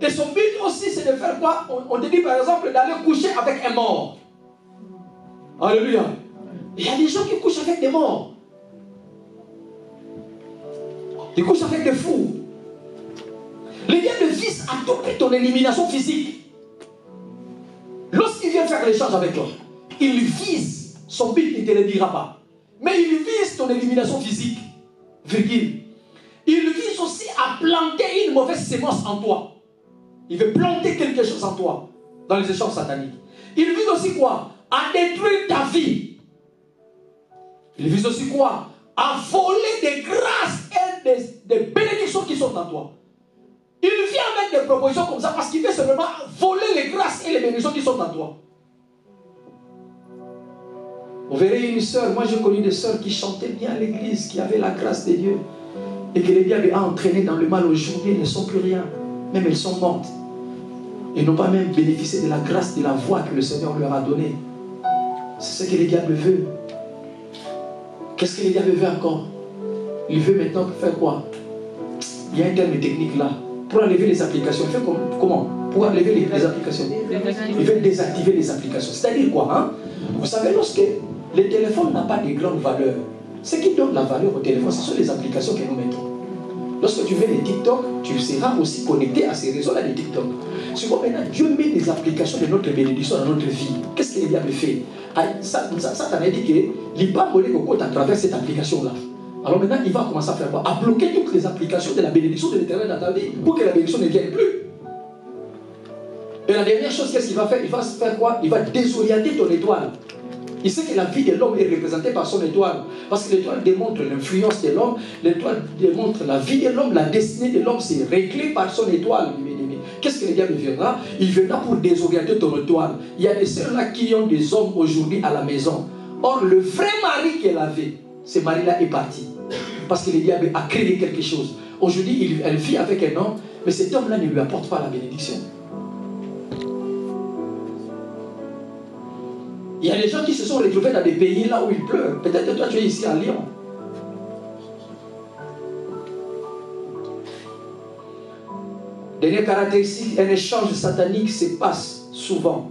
Et son but aussi, c'est de faire quoi? On te dit par exemple d'aller coucher avec un mort. Alléluia. Il y a des gens qui couchent avec des morts. Ils couchent avec des fous. Les diables visent à tout prix ton élimination physique. Lorsqu'il vient faire l'échange avec toi, il vise, son but il ne te le dira pas. Mais il vise ton élimination physique. Virgule. Il vise aussi à planter une mauvaise sémence en toi. Il veut planter quelque chose en toi. Dans les échanges sataniques. Il vise aussi quoi? À détruire ta vie. Il vise aussi quoi? À voler des grâces et des bénédictions qui sont en toi. Il vient avec des propositions comme ça parce qu'il veut seulement voler les grâces et les bénédictions qui sont en toi. Vous verrez une sœur, moi j'ai connu des sœurs qui chantaient bien à l'église, qui avaient la grâce de Dieu, et que les diables ont entraîné dans le mal aujourd'hui, elles ne sont plus rien. Même elles sont mortes. Ils n'ont pas même bénéficié de la grâce, de la voix que le Seigneur leur a donnée. C'est ce que les diables veulent. Qu'est-ce que les diables veulent encore? Il veut maintenant faire quoi? Il y a un terme technique là. Pour enlever les applications, il fait comment? Pour enlever les applications. Il veut désactiver les applications. C'est-à-dire quoi? Hein? Vous savez, lorsque le téléphone n'a pas de grande valeur, ce qui donne la valeur au téléphone, ce sont les applications que nous mettons. Lorsque tu mets les TikTok, tu seras aussi connecté à ces réseaux-là de TikTok. Souvent maintenant, Dieu met des applications de notre bénédiction dans notre vie. Qu'est-ce que le diable fait? Ça t'avait dit que l'IPA volait au côté à travers cette application-là. Alors maintenant, il va commencer à faire quoi? À bloquer toutes les applications de la bénédiction de l'Éternel dans ta vie pour que la bénédiction ne vienne plus. Et la dernière chose, qu'est-ce qu'il va faire? Il va se faire quoi? Il va désorienter ton étoile. Il sait que la vie de l'homme est représentée par son étoile. Parce que l'étoile démontre l'influence de l'homme, l'étoile démontre la vie de l'homme, la destinée de l'homme, c'est réglé par son étoile. Qu'est-ce que le diable viendra? Il viendra pour désorienter ton étoile. Il y a des sœurs là qui ont des hommes aujourd'hui à la maison. Or, le vrai mari qu'elle avait, ce mari-là est parti. Parce que le diable a créé quelque chose. Aujourd'hui, elle vit avec un homme, mais cet homme-là ne lui apporte pas la bénédiction. Il y a des gens qui se sont retrouvés dans des pays là où il pleut. Peut-être que toi tu es ici à Lyon. Dernière caractéristique, un échange satanique se passe souvent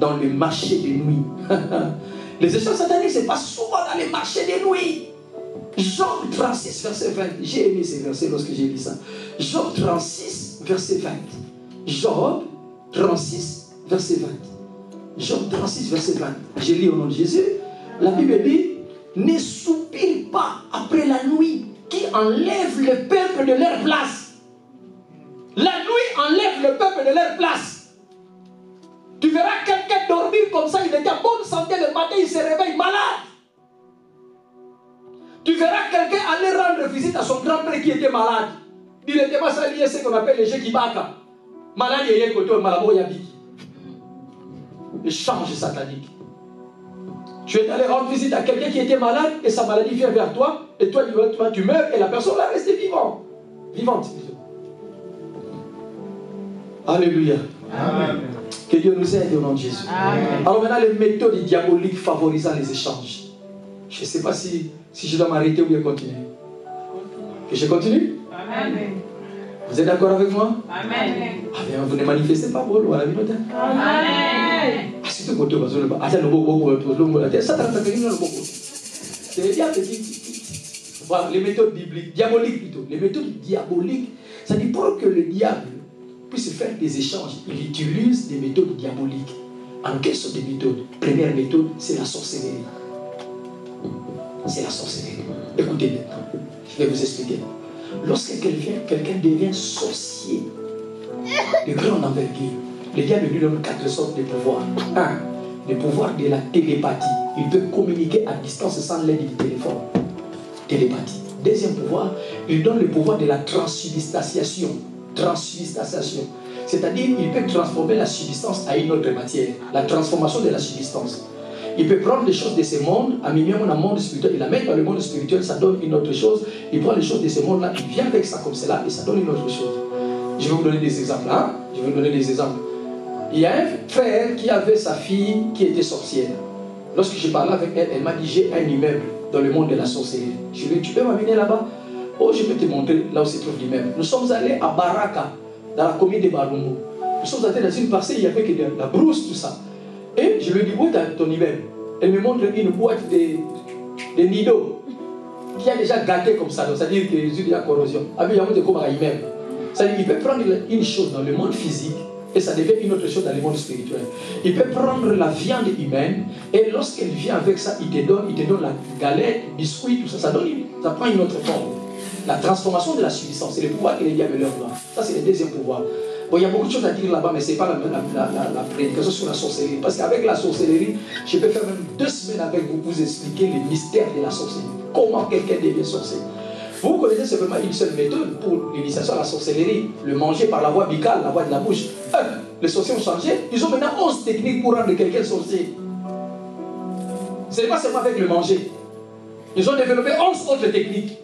dans le marché de nuit. Les échanges sataniques se passent souvent dans les marchés de nuit. Job 36, verset 20. J'ai aimé ces versets lorsque j'ai lu ça. Job 36, verset 20. Job 36, verset 20. Job 36, verset 20. J'ai lu au nom de Jésus. La Bible dit, ne soupire pas après la nuit qui enlève le peuple de leur place. La nuit enlève le peuple de leur place. Tu verras quelqu'un dormir comme ça, il était en bonne santé le matin, il se réveille malade. Tu verras quelqu'un aller rendre visite à son grand-père qui était malade. Il était pas ça lié, ce qu'on appelle les Jekibaka. Malade, il y a un côté, malabo yabiki. Échange satanique. Tu es allé rendre visite à quelqu'un qui était malade et sa maladie vient vers toi et toi tu meurs et la personne là reste vivante. Alléluia. Amen. Que Dieu nous aide au nom de Jésus. Amen. Alors maintenant, les méthodes diaboliques favorisant les échanges. Je ne sais pas si je dois m'arrêter ou bien continuer. Que je continue? Amen. Vous êtes d'accord avec moi? Amen. Ah bien, vous ne manifestez pas pour le Amen. Ah, c'est tout côté. Voilà, les méthodes bibliques, diaboliques plutôt. Les méthodes diaboliques, ça dit pour que le diable puisse faire des échanges, il utilise des méthodes diaboliques. Alors, quelles sont des méthodes? Première méthode, c'est la sorcellerie. C'est la sorcellerie. Écoutez maintenant, je vais vous expliquer. Lorsque quelqu'un devient sorcier de grande envergure, le diable lui donne 4 sortes de pouvoirs. 1. Le pouvoir de la télépathie. Il peut communiquer à distance sans l'aide du téléphone. Télépathie. Deuxième pouvoir, il donne le pouvoir de la transsubstantiation. Transsubstantiation. C'est-à-dire, il peut transformer la substance à une autre matière. La transformation de la substance. Il peut prendre les choses de ce monde, amener dans le monde spirituel, il amène dans le monde spirituel, ça donne une autre chose. Il prend les choses de ce monde-là, il vient avec ça comme cela, et ça donne une autre chose. Je vais vous donner des exemples. Je vais vous donner des exemples. Il y a un frère qui avait sa fille qui était sorcière. Lorsque je parlais avec elle, elle m'a dit, j'ai un immeuble dans le monde de la sorcellerie. Je lui ai dit, tu peux m'amener là-bas? Oh, je peux te montrer là où se trouve l'immeuble. Nous sommes allés à Baraka, dans la commune de Barumo. Nous sommes allés dans une parcelle, il n'y avait que de la brousse, tout ça. Et je lui ai dit, où est ton immeuble? Elle me montre une boîte de nido qui a déjà gâté comme ça, c'est-à-dire que il y a corrosion. Il y a comme un immeuble. C'est-à-dire qu'il peut prendre une chose dans le monde physique et ça devient une autre chose dans le monde spirituel. Il peut prendre la viande humaine et lorsqu'elle vient avec ça, il te donne la galette, biscuit, tout ça, ça prend une autre forme. La transformation de la substance, c'est le pouvoir que les diables leur donnent. Ça, c'est le deuxième pouvoir. Bon, il y a beaucoup de choses à dire là-bas, mais ce n'est pas la prédication sur la sorcellerie. Parce qu'avec la sorcellerie, je peux faire même 2 semaines avec vous pour vous expliquer les mystères de la sorcellerie. Comment quelqu'un devient sorcier. Vous connaissez simplement une seule méthode pour l'initiation à la sorcellerie. Le manger par la voie buccale, la voie de la bouche. Les sorciers ont changé. Ils ont maintenant 11 techniques pour rendre quelqu'un sorcier. Ce n'est pas seulement avec le manger. Ils ont développé 11 autres techniques.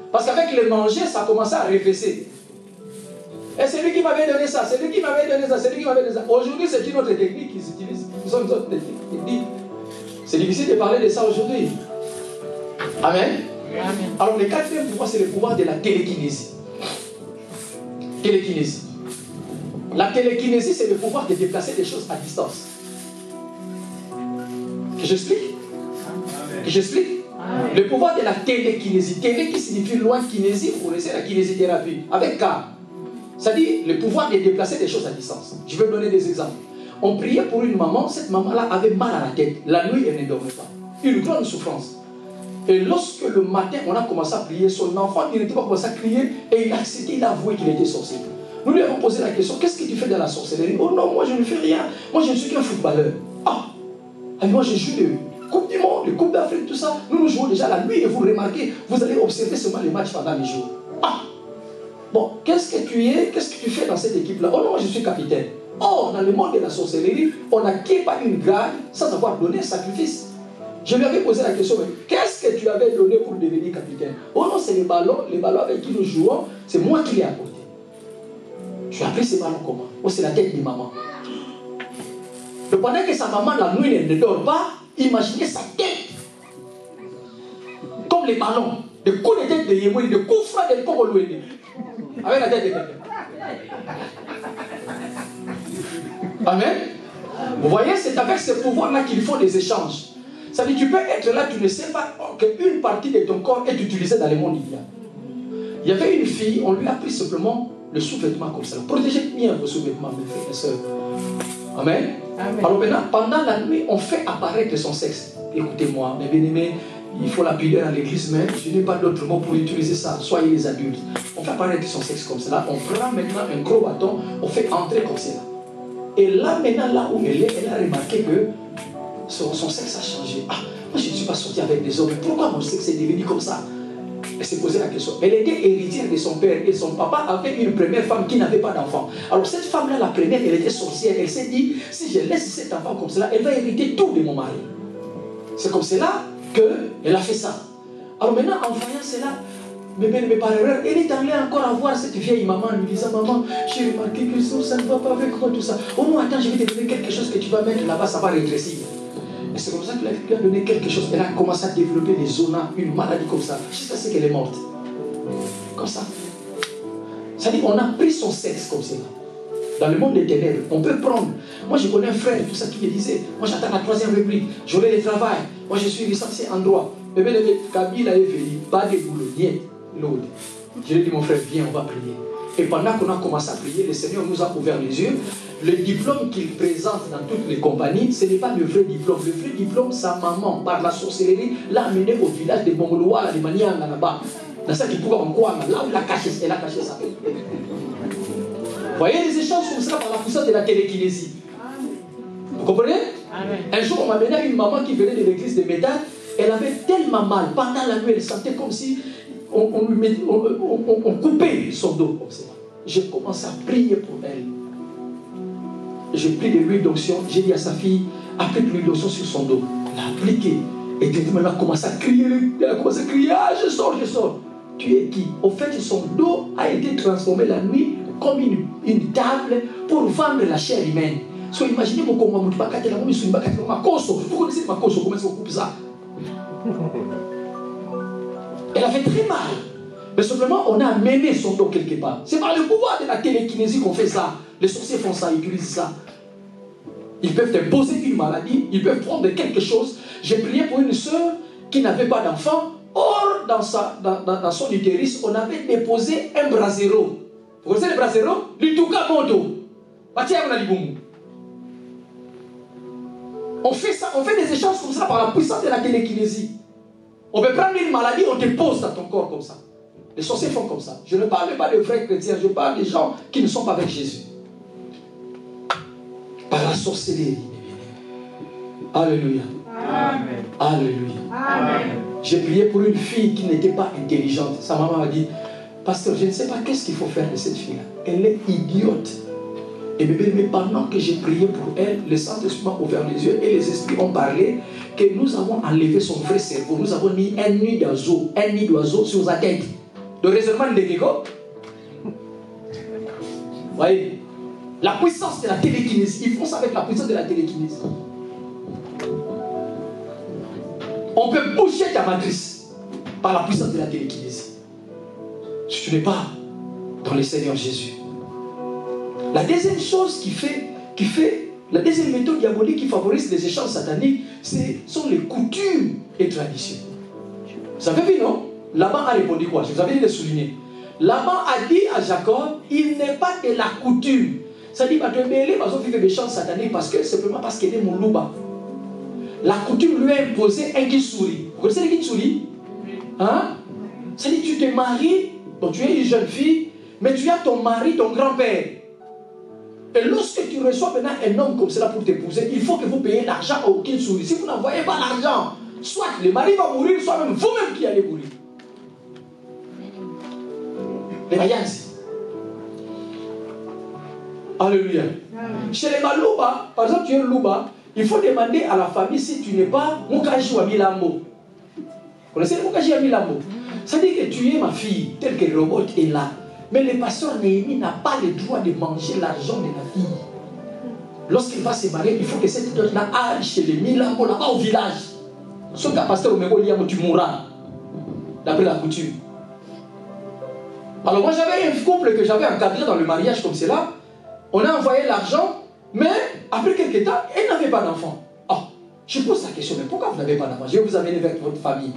Parce qu'avec le manger, ça a commencé à réfléchir. Et c'est lui qui m'avait donné ça, c'est lui qui m'avait donné ça, c'est lui qui m'avait donné ça. Aujourd'hui, c'est une autre technique qu'ils utilisent. Ce sont une autre technique. C'est difficile de parler de ça aujourd'hui. Amen. Amen. Alors, le 4e pouvoir, c'est le pouvoir de la télékinésie. Télékinésie. La télékinésie, c'est le pouvoir de déplacer des choses à distance. Que j'explique? Que j'explique? Le pouvoir de la télékinésie. Télé qui signifie loin, kinésie, vous connaissez la kinésithérapie. Avec K. C'est-à-dire le pouvoir de déplacer des choses à distance. Je vais vous donner des exemples. On priait pour une maman, cette maman-là avait mal à la tête. La nuit, elle ne dormait pas. Une grande souffrance. Et lorsque le matin, on a commencé à prier, son enfant, il n'était pas commencé à crier et il a accepté, il a avoué qu'il était sorcier. Nous lui avons posé la question, qu'est-ce que tu fais dans la sorcellerie? Oh non, moi je ne fais rien. Moi je ne suis qu'un footballeur. Moi je joue de Coupe du Monde, de Coupe d'Afrique, tout ça. Nous jouons déjà la nuit et vous remarquez, vous allez observer seulement les matchs pendant les jours. Bon, qu'est-ce que tu fais dans cette équipe-là? Oh non, moi je suis capitaine. Oh, dans le monde de la sorcellerie, on n'acquiert pas une grade sans avoir donné un sacrifice. Je lui avais posé la question, mais qu'est-ce que tu avais donné pour devenir capitaine? Oh non, c'est les ballons avec qui nous jouons, c'est moi qui l'ai apporté. Je lui ai appris ces ballons comment? Oh, c'est la tête de maman. Et pendant que sa maman la nuit ne dort pas, imaginez sa tête. Comme les ballons, des coups de tête de Yémoui, des coups francs de Kogoloué. Avec la tête de quelqu'un. Amen. Vous voyez, c'est avec ce pouvoir-là qu'il faut des échanges. Ça veut dire tu peux être là, tu ne sais pas qu'une partie de ton corps est utilisée dans le monde immédiat. Il y avait une fille, on lui a pris simplement le sous-vêtement comme ça. Protégez bien vos sous-vêtements, mes frères et sœurs. Amen. Amen. Alors maintenant, pendant la nuit, on fait apparaître son sexe. Écoutez-moi, mes bien-aimés, il faut l'appuyer à l'église, mais je n'ai pas d'autre mot pour utiliser ça. Soyez les adultes. On fait apparaître son sexe comme cela. On prend maintenant un gros bâton, on fait entrer comme cela. Et là, maintenant, là où elle est, elle a remarqué que son sexe a changé. Ah, moi je ne suis pas sorti avec des hommes. Pourquoi mon sexe est devenu comme ça? Elle s'est posé la question. Elle était héritière de son père et son papa avait une première femme qui n'avait pas d'enfant. Alors cette femme-là, la première, elle était sorcière. Elle s'est dit, si je laisse cet enfant comme cela, elle va hériter tout de mon mari. C'est comme cela qu'elle a fait ça. Alors maintenant, en voyant cela, mais par erreur, elle est allée encore à voir cette vieille maman, lui disant, maman, j'ai remarqué que ça ne va pas avec moi tout ça. Au moins, attends, je vais te donner quelque chose que tu vas mettre là-bas, ça va rétrécir. Et c'est comme ça qu'il a donné quelque chose. Elle a commencé à développer des zonas, une maladie comme ça, jusqu'à ce qu'elle est morte. Comme ça. Ça dit, on a pris son sexe comme ça. Dans le monde des ténèbres, on peut prendre. Moi, je connais un frère, tout ça, qui me disait, moi, j'attends la 3e république, j'aurai le travail, moi, je suis licencié en droit. Mais bien, Kabila est venu, pas de boulot, rien. L'autre. Je lui ai dit, mon frère, viens, on va prier. Et pendant qu'on a commencé à prier, le Seigneur nous a ouvert les yeux. Le diplôme qu'il présente dans toutes les compagnies, ce n'est pas le vrai diplôme. Le vrai diplôme, sa maman, par la sorcellerie, l'a amené au village de Mongoloa, de Manianga, là-bas. Dans ça qui pourrait en quoi, là où elle a caché ça. Vous voyez les échanges comme ça par la puissance de la télékinésie. Vous comprenez? Amen. Un jour, on m'a amené une maman qui venait de l'église de Métal. Elle avait tellement mal. Pendant la nuit, elle sentait comme si on coupait son dos comme ça. J'ai commencé à prier pour elle. J'ai pris de l'huile d'onction. J'ai dit à sa fille, applique l'huile d'onction sur son dos. Elle a appliqué. Et elle a commencé à crier. Elle a commencé à crier, ah, je sors. Tu es qui? Au fait, son dos a été transformé la nuit comme une table pour vendre la chair humaine. So, imaginez mon comment vous connaissez ma coso, comment ça coupe ça? Elle a fait très mal. Mais simplement, on a amené son dos quelque part. C'est par le pouvoir de la télékinésie qu'on fait ça. Les sorciers font ça, ils utilisent ça. Ils peuvent imposer une maladie, ils peuvent prendre quelque chose. J'ai prié pour une soeur qui n'avait pas d'enfant. Or, dans son utérus, on avait déposé un brasero. Vous connaissez le brasero? L'ituka modo. On fait ça, on fait des échanges comme ça par la puissance de la télékinésie. On peut prendre une maladie, on te pose dans ton corps comme ça. Les sorciers font comme ça. Je ne parle pas de vrais chrétiens, je parle des gens qui ne sont pas avec Jésus. Par la sorcellerie. Alléluia. Amen. Alléluia. Amen. J'ai prié pour une fille qui n'était pas intelligente. Sa maman m'a dit, pasteur, je ne sais pas qu'est-ce qu'il faut faire de cette fille-là. Elle est idiote. Et mais pendant que j'ai prié pour elle, le Saint-Esprit m'a ouvert les yeux et les esprits ont parlé que nous avons enlevé son vrai cerveau. Nous avons mis un nid d'oiseau sur sa tête. De raisonnement de Gego. Voyez, la puissance de la télékinésie. Ils font ça avec la puissance de la télékinésie. On peut boucher ta matrice par la puissance de la télékinésie. Si tu n'es pas dans le Seigneur Jésus. La deuxième chose la deuxième méthode diabolique qui favorise les échanges sataniques, sont les coutumes et traditions. Vous avez vu, non? Laban a répondu quoi? Je vous avais dit de souligner. Laban a dit à Jacob, il n'est pas de la coutume. Ça dit, des échanges sataniques simplement parce qu'il est mon louba. La coutume lui a imposé un guissouri. Vous connaissez le guissouri? Hein? Ça dit, tu te maries, donc tu es une jeune fille, mais tu as ton mari, ton grand-père. Et lorsque tu reçois maintenant un homme comme cela pour t'épouser, il faut que vous payiez l'argent au Kinsuri. Si vous n'envoyez pas l'argent, soit le mari va mourir, soit même vous-même qui allez mourir. Les Mayansi. Alléluia. Chez les Malouba, par exemple, tu es Louba, il faut demander à la famille si tu n'es pas Mukaji ou Amilambo. Vous connaissez Mukaji Amilambo? Ça dit que tu es ma fille, tel que le robot est là. Mais le pasteur Néhémie n'a pas le droit de manger l'argent de la fille. Lorsqu'il va se marier, il faut que cette dot-là aille chez les Milambo, là-bas au village. Sauf qu'un pasteur Omego Liamo, tu mourras. D'après la coutume. Alors moi j'avais un couple que j'avais encadré dans le mariage comme cela. On a envoyé l'argent, mais après quelques temps, elle n'avait pas d'enfant. Ah, je pose la question, mais pourquoi vous n'avez pas d'enfant? Je vais vous amener vers votre famille.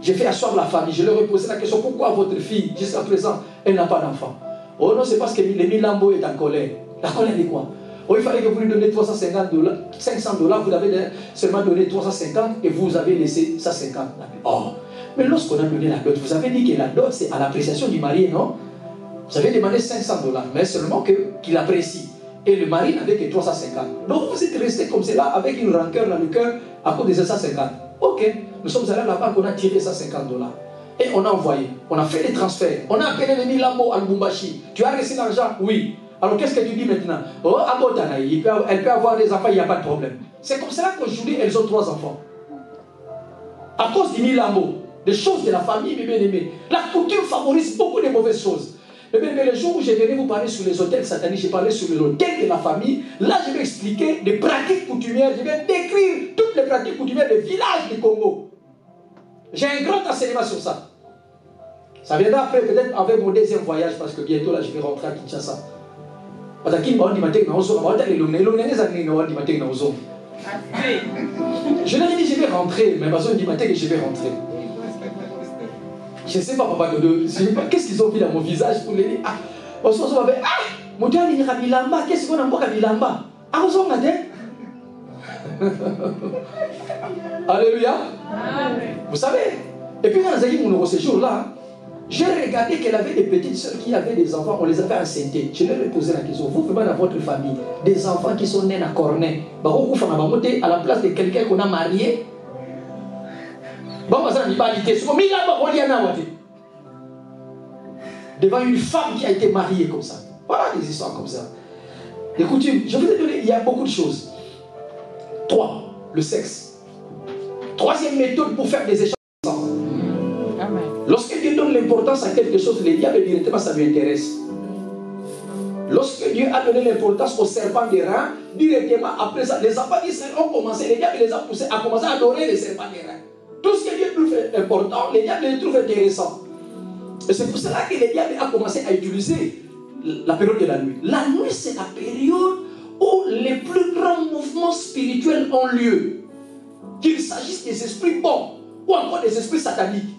J'ai fait asseoir la famille, je leur ai posé la question, pourquoi votre fille, jusqu'à présent, elle n'a pas d'enfant? Oh non, c'est parce que l'Émile Lambo est en colère. La colère de quoi? Oh, il fallait que vous lui donniez 350 $, 500 $, vous avez seulement donné 350 et vous avez laissé 150. Oh, mais lorsqu'on a donné la dot, vous avez dit que la dot c'est à l'appréciation du mari, non? Vous avez demandé 500 $, mais seulement qu'il apprécie. Et le mari n'avait que 350. Donc vous êtes resté comme cela avec une rancœur dans le cœur à cause de 150. Ok, nous sommes allés à la banque, on a tiré 150 $. Et on a envoyé, on a fait les transferts, on a appelé les Milambo à Lubumbashi. Tu as reçu l'argent? Oui. Alors qu'est-ce que tu dis maintenant? Oh, elle peut avoir des enfants, il n'y a pas de problème. C'est comme cela qu'aujourd'hui, elles ont 3 enfants. À cause du Milambo, des choses de la famille, mes bien-aimés. La coutume favorise beaucoup de mauvaises choses. Mais le jour où je venais vous parler sur les hôtels sataniques, j'ai parlé sur l'hôtel de la famille. Là, je vais expliquer des pratiques coutumières. Je vais décrire toutes les pratiques coutumières des villages du Congo. J'ai un grand enseignement sur ça. Ça viendra après, peut-être avec mon deuxième voyage, parce que bientôt, là, je vais rentrer à Kinshasa. Je leur ai dit, je vais rentrer, mais je vais rentrer. Je ne sais pas, papa Dodo, qu'est-ce qu'ils ont vu dans mon visage pour les dire? Ah, mon Dieu, il y a Bilamba, qu'est-ce qu'on a encore à Bilamba? Ah, on s'en a dit. Alléluia. Vous savez, et puis dans les mon séjour-là, j'ai regardé qu'elle avait des petites soeurs qui avaient des enfants, on les avait enceintés. Je leur ai posé la question, vous, vraiment dans votre famille, des enfants qui sont nés à Cornet, à la place de quelqu'un qu'on a marié? Devant une femme qui a été mariée comme ça. Voilà des histoires comme ça. Des coutumes. Je vous ai donné, il y a beaucoup de choses. 3. Le sexe. 3e méthode pour faire des échanges. Lorsque Dieu donne l'importance à quelque chose, les diables directement ça lui intéresse. Lorsque Dieu a donné l'importance au serpent des reins, directement après ça, les enfants d'Israël ont commencé, les diables les ont poussés à commencer à adorer les serpents des reins. Tout ce que Dieu trouve important, les diables les trouvent intéressants. Et c'est pour cela que les diables ont commencé à utiliser la période de la nuit. La nuit, c'est la période où les plus grands mouvements spirituels ont lieu. Qu'il s'agisse des esprits bons ou encore des esprits sataniques.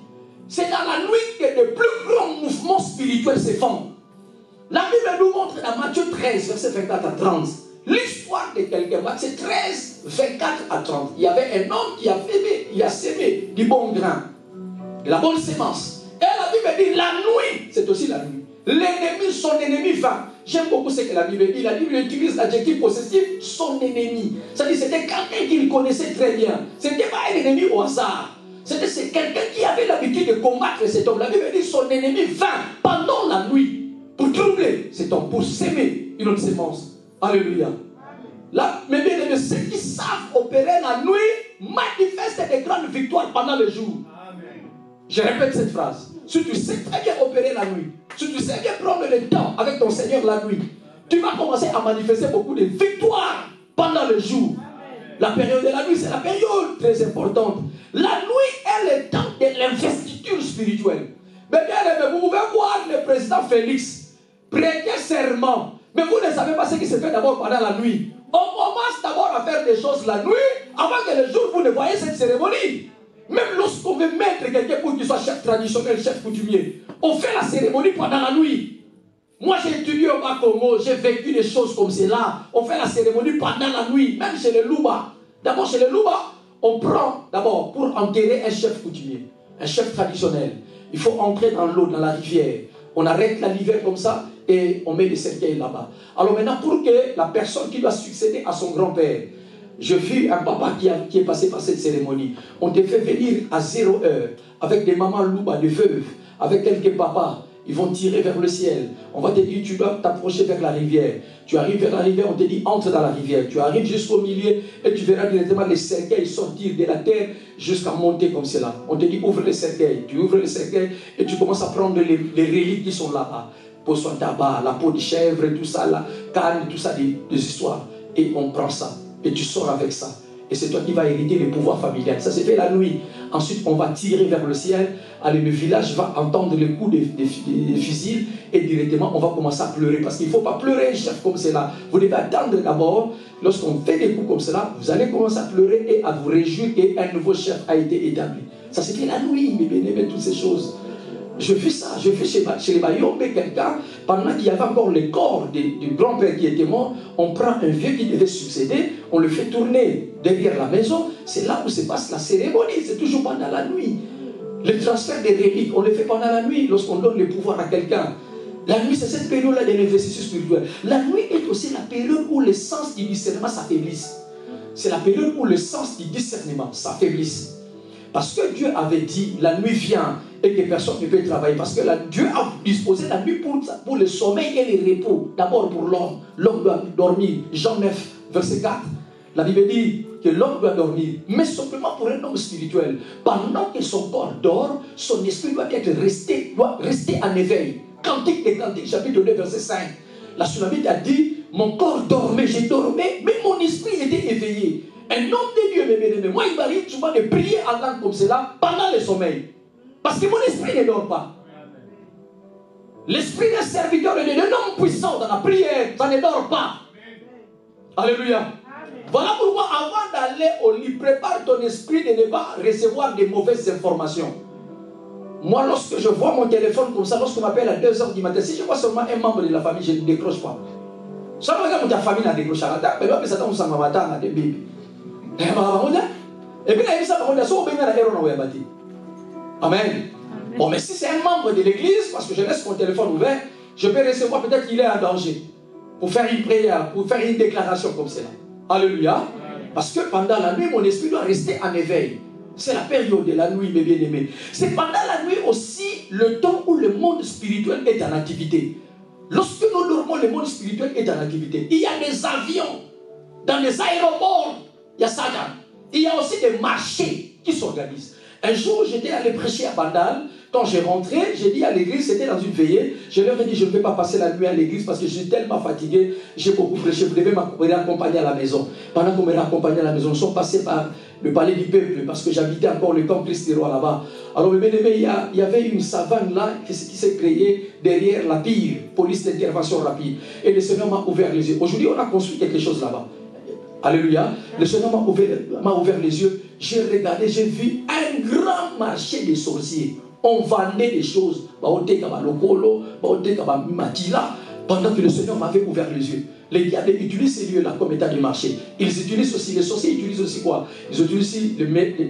C'est dans la nuit que les plus grands mouvements spirituels se font. La Bible nous montre dans Matthieu 13, verset 24 à 30. L'histoire de quelqu'un, Matthieu 13, 24 à 30. Il y avait un homme qui a semé du bon grain, de la bonne sémence. Et la Bible dit, la nuit, c'est aussi la nuit. L'ennemi, son ennemi va. J'aime beaucoup ce que la Bible dit. La Bible utilise l'adjectif possessif, son ennemi. C'est-à-dire c'était quelqu'un qu'il connaissait très bien. Ce n'était pas un ennemi au hasard. C'était quelqu'un qui avait l'habitude de combattre cet homme. La Bible dit, son ennemi vint pendant la nuit pour troubler cet homme, pour s'aimer une autre sémence. Alléluia. Là, mais bien aimés, ceux qui savent opérer la nuit manifestent des grandes victoires pendant le jour. Amen. Je répète cette phrase. Si tu sais très bien opérer la nuit, si tu sais bien prendre le temps avec ton Seigneur la nuit, tu vas commencer à manifester beaucoup de victoires pendant le jour. Amen. La période de la nuit, c'est la période très importante. La nuit est le temps de l'investiture spirituelle. Mais bien aimés, vous pouvez voir le président Félix prêter serment. Mais vous ne savez pas ce qui se fait d'abord pendant la nuit. On commence d'abord à faire des choses la nuit avant que le jour vous ne voyez cette cérémonie. Même lorsqu'on veut mettre quelqu'un pour qu'il soit chef traditionnel, chef coutumier, on fait la cérémonie pendant la nuit. Moi j'ai étudié au Bas-Congo, j'ai vécu des choses comme cela. On fait la cérémonie pendant la nuit, même chez les Louba. D'abord chez les Louba, on prend d'abord pour enterrer un chef coutumier, un chef traditionnel. Il faut entrer dans l'eau, dans la rivière. On arrête la rivière comme ça et on met des cercueils là-bas. Alors maintenant, pour que la personne qui doit succéder à son grand-père, je vis un papa qui est passé par cette cérémonie. On te fait venir à 0 heure avec des mamans louba, des veuves, avec quelques papas. Ils vont tirer vers le ciel. On va te dire, tu dois t'approcher vers la rivière. Tu arrives vers la rivière, on te dit, entre dans la rivière. Tu arrives jusqu'au milieu et tu verras directement les cercueils sortir de la terre jusqu'à monter comme cela. On te dit, ouvre les cercueils. Tu ouvres les cercueils et tu commences à prendre les reliques qui sont là-bas. Poisson tabac, la peau de chèvre, tout ça, la canne, tout ça, des histoires. Et on prend ça. Et tu sors avec ça. Et c'est toi qui vas hériter le pouvoir familial. Ça se fait la nuit. Ensuite, on va tirer vers le ciel allez, le village va entendre les coups des fusils et directement on va commencer à pleurer. Parce qu'il ne faut pas pleurer un chef comme cela. Vous devez attendre d'abord, lorsqu'on fait des coups comme cela, vous allez commencer à pleurer et à vous réjouir qu'un nouveau chef a été établi. Ça se fait la nuit, mes bien-aimés, toutes ces choses. Je fais ça, je fais chez les Bayombe, quelqu'un, pendant qu'il y avait encore le corps du grand-père qui était mort, on prend un vieux qui devait succéder, on le fait tourner derrière la maison, c'est là où se passe la cérémonie, c'est toujours pendant la nuit. Le transfert des reliques, on le fait pendant la nuit, lorsqu'on donne le pouvoir à quelqu'un. La nuit, c'est cette période-là de l'investissement spirituel. La nuit est aussi la période où le sens du discernement s'affaiblisse. C'est la période où le sens du discernement s'affaiblisse. Parce que Dieu avait dit, la nuit vient et que personne ne peut travailler. Parce que Dieu a disposé la nuit pour le sommeil et le repos. D'abord pour l'homme. L'homme doit dormir. Jean 9, verset 4. La Bible dit que l'homme doit dormir. Mais simplement pour un homme spirituel. Pendant que son corps dort, son esprit doit rester en éveil. Cantique des Cantiques, chapitre 2, verset 5. La Sunamite a dit, mon corps dormait, j'ai dormi, mais mon esprit était éveillé. Un homme de Dieu, mes bien-aimés, moi il m'arrive souvent de prier en langue comme cela pendant le sommeil. Parce que mon esprit ne dort pas. L'esprit d'un serviteur de Dieu, d'un homme puissant dans la prière, ça ne dort pas. Alléluia. Voilà pourquoi avant d'aller au lit, prépare ton esprit de ne pas recevoir de mauvaises informations. Moi, lorsque je vois mon téléphone comme ça, lorsqu'on m'appelle à 2h du matin, si je vois seulement un membre de la famille, je ne décroche pas. Ça me regarde ta famille, elle décroche à la table, mais là, ça tombe sur ma matin, des bébés. Et puis, il y a ça, Amen. Bon, mais si c'est un membre de l'église, parce que je laisse mon téléphone ouvert, je peux recevoir peut-être qu'il est en danger. Pour faire une prière, pour faire une déclaration comme cela. Alléluia. Parce que pendant la nuit, mon esprit doit rester en éveil. C'est la période de la nuit, mes bien-aimés. C'est pendant la nuit aussi le temps où le monde spirituel est en activité. Lorsque nous dormons, le monde spirituel est en activité. Il y a des avions dans les aéroports. Il y a ça. Il y a aussi des marchés qui s'organisent. Un jour, j'étais allé prêcher à Bandal. Quand j'ai rentré, j'ai dit à l'église, c'était dans une veillée. Je leur ai dit, je ne vais pas passer la nuit à l'église parce que je suis tellement fatigué. J'ai beaucoup prêché. Vous devez m'accompagner à la maison. Pendant qu'on me raccompagnait à la maison, nous sommes passés par le palais du peuple parce que j'habitais encore le camp Christ-Roi là-bas. Alors, mes bien-aimés, il y avait une savane là qui s'est créée derrière la PIR, police d'intervention rapide. Et le Seigneur m'a ouvert les yeux. Aujourd'hui, on a construit quelque chose là-bas. Alléluia. Le Seigneur m'a ouvert les yeux. J'ai regardé, j'ai vu un grand marché des sorciers. On vendait des choses. Pendant que le Seigneur m'avait ouvert les yeux. Les diables utilisent ces lieux-là comme état de marché. Ils utilisent aussi, les sorciers utilisent aussi quoi? Ils utilisent aussi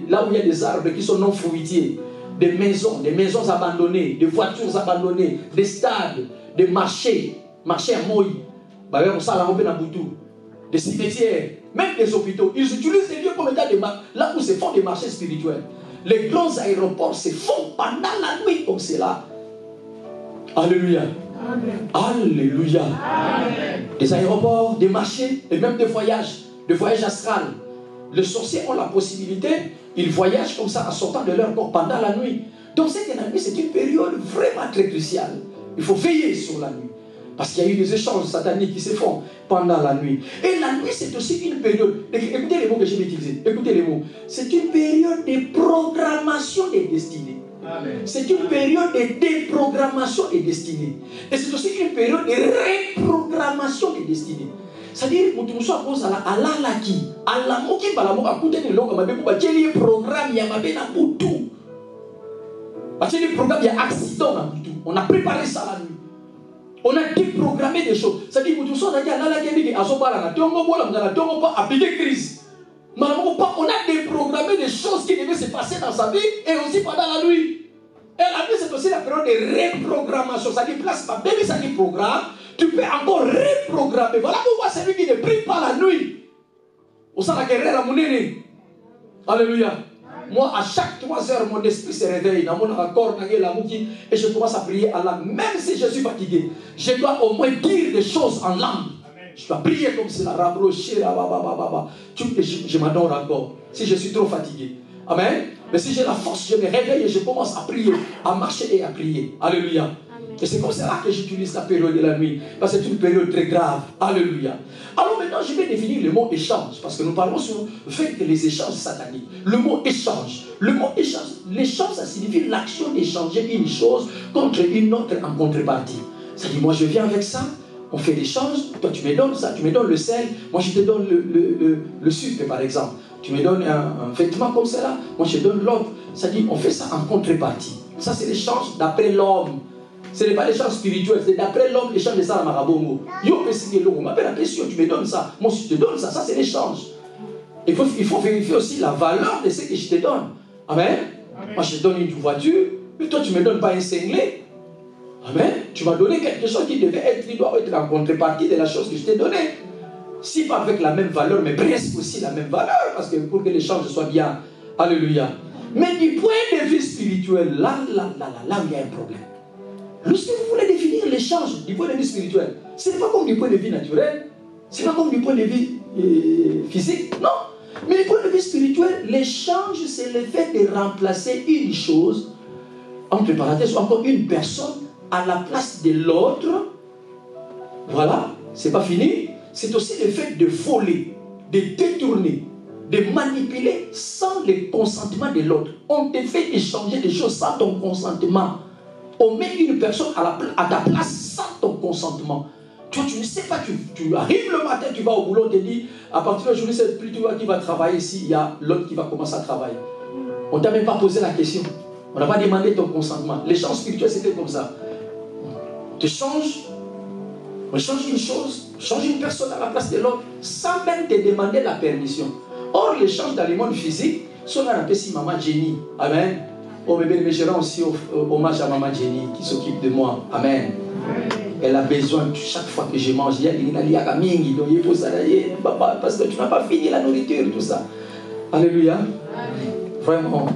là où il y a des arbres qui sont non fruitiers. Des maisons abandonnées, des voitures abandonnées, des stades, des marchés à Moï. Des cimetières, même des hôpitaux. Ils utilisent ces lieux comme état de marché, là où se font des marchés spirituels. Les grands aéroports se font pendant la nuit comme cela. Alléluia. Amen. Alléluia. Amen. Des aéroports, des marchés et même des voyages astrales. Les sorciers ont la possibilité, ils voyagent comme ça en sortant de leur corps pendant la nuit. Donc cette nuit, c'est une période vraiment très cruciale. Il faut veiller sur la nuit. Parce qu'il y a eu des échanges sataniques qui se font pendant la nuit. Et la nuit, c'est aussi une période. Écoutez les mots que je vais utiliser. Écoutez les mots. C'est une période de programmation des destinées. C'est une période de déprogrammation des destinées. Et c'est aussi une période de reprogrammation des destinées. C'est-à-dire que nous sommes à la qui, à la moki, à la moki, à côté de l'eau, comme il y a un programme, il y a un boutou. Parce que le programme, il y a un accident dans boutou. On a préparé ça la nuit. On a déprogrammé des choses. C'est-à-dire que nous sommes à la qui, à son parent, on a appliqué crise. On a déprogrammé des choses qui devaient se passer dans sa vie et aussi pendant la nuit. Et la nuit, c'est aussi la période de reprogrammation. Ça dit place pas, même ça dit programme, tu peux encore reprogrammer. Voilà pourquoi celui qui ne prie pas la nuit. Au sein de la guerre à mon aîné. Alléluia. Moi, à chaque 3 heures, mon esprit se réveille dans mon accord, et je commence à prier à l'âme. Même si je suis fatigué, je dois au moins dire des choses en langue. Je dois prier comme cela. Je m'adore encore. Si je suis trop fatigué. Amen. Mais si j'ai la force, je me réveille et je commence à prier, à marcher et à prier. Alléluia. Et c'est comme ça que j'utilise la période de la nuit. Parce que c'est une période très grave. Alléluia. Alors maintenant, je vais définir le mot échange. Parce que nous parlons sur le fait que les échanges sataniques. Le mot échange. Le mot échange. L'échange, ça signifie l'action d'échanger une chose contre une autre en contrepartie. Ça dit, moi je viens avec ça. On fait l'échange. Toi, tu me donnes ça. Tu me donnes le sel. Moi, je te donne le sucre, par exemple. Tu me donnes un vêtement comme cela. Moi, je te donne l'autre. Ça dit, on fait ça en contrepartie. Ça, c'est l'échange d'après l'homme. Ce n'est pas l'échange spirituel, c'est d'après l'homme, l'échange de ça à Marabongo. Yo, on m'appelle la question, tu me donnes ça. Moi, si je te donne ça, ça c'est l'échange. Il faut vérifier aussi la valeur de ce que je te donne. Amen. Amen. Moi, je te donne une voiture, mais toi, tu ne me donnes pas un cinglé. Amen. Tu m'as donné quelque chose qui devait être, qui doit être en contrepartie de la chose que je t'ai donnée. Si pas avec la même valeur, mais presque aussi la même valeur, parce que pour que l'échange soit bien. Alléluia. Mais du point de vue spirituel, là, il y a un problème. Lorsque vous voulez définir l'échange du point de vue spirituel, ce n'est pas comme du point de vue naturel, ce n'est pas comme du point de vue physique, non. Mais du point de vue spirituel, l'échange, c'est le fait de remplacer une chose, entre parenthèses, ou encore une personne, à la place de l'autre. Voilà, c'est pas fini. C'est aussi le fait de voler, de détourner, de manipuler sans le consentement de l'autre. On te fait échanger des choses sans ton consentement. On met une personne à ta place sans ton consentement. Toi, tu ne sais pas, tu arrives le matin, tu vas au boulot, on te dit, à partir de la journée, c'est plus toi qui vas travailler ici, il y a l'autre qui va commencer à travailler. On ne t'a même pas posé la question. On n'a pas demandé ton consentement. L'échange spirituel, c'était comme ça. On te change, on change une chose, on change une personne à la place de l'autre, sans même te demander la permission. Or, l'échange dans le monde physique, c'est on a appelé si maman Jenny. Amen. Oh bébé, mais je rends aussi hommage à maman Jenny qui s'occupe de moi. Amen. Elle a besoin, chaque fois que je mange, il y a parce que tu n'as pas fini la nourriture, tout ça. Alléluia. Vraiment,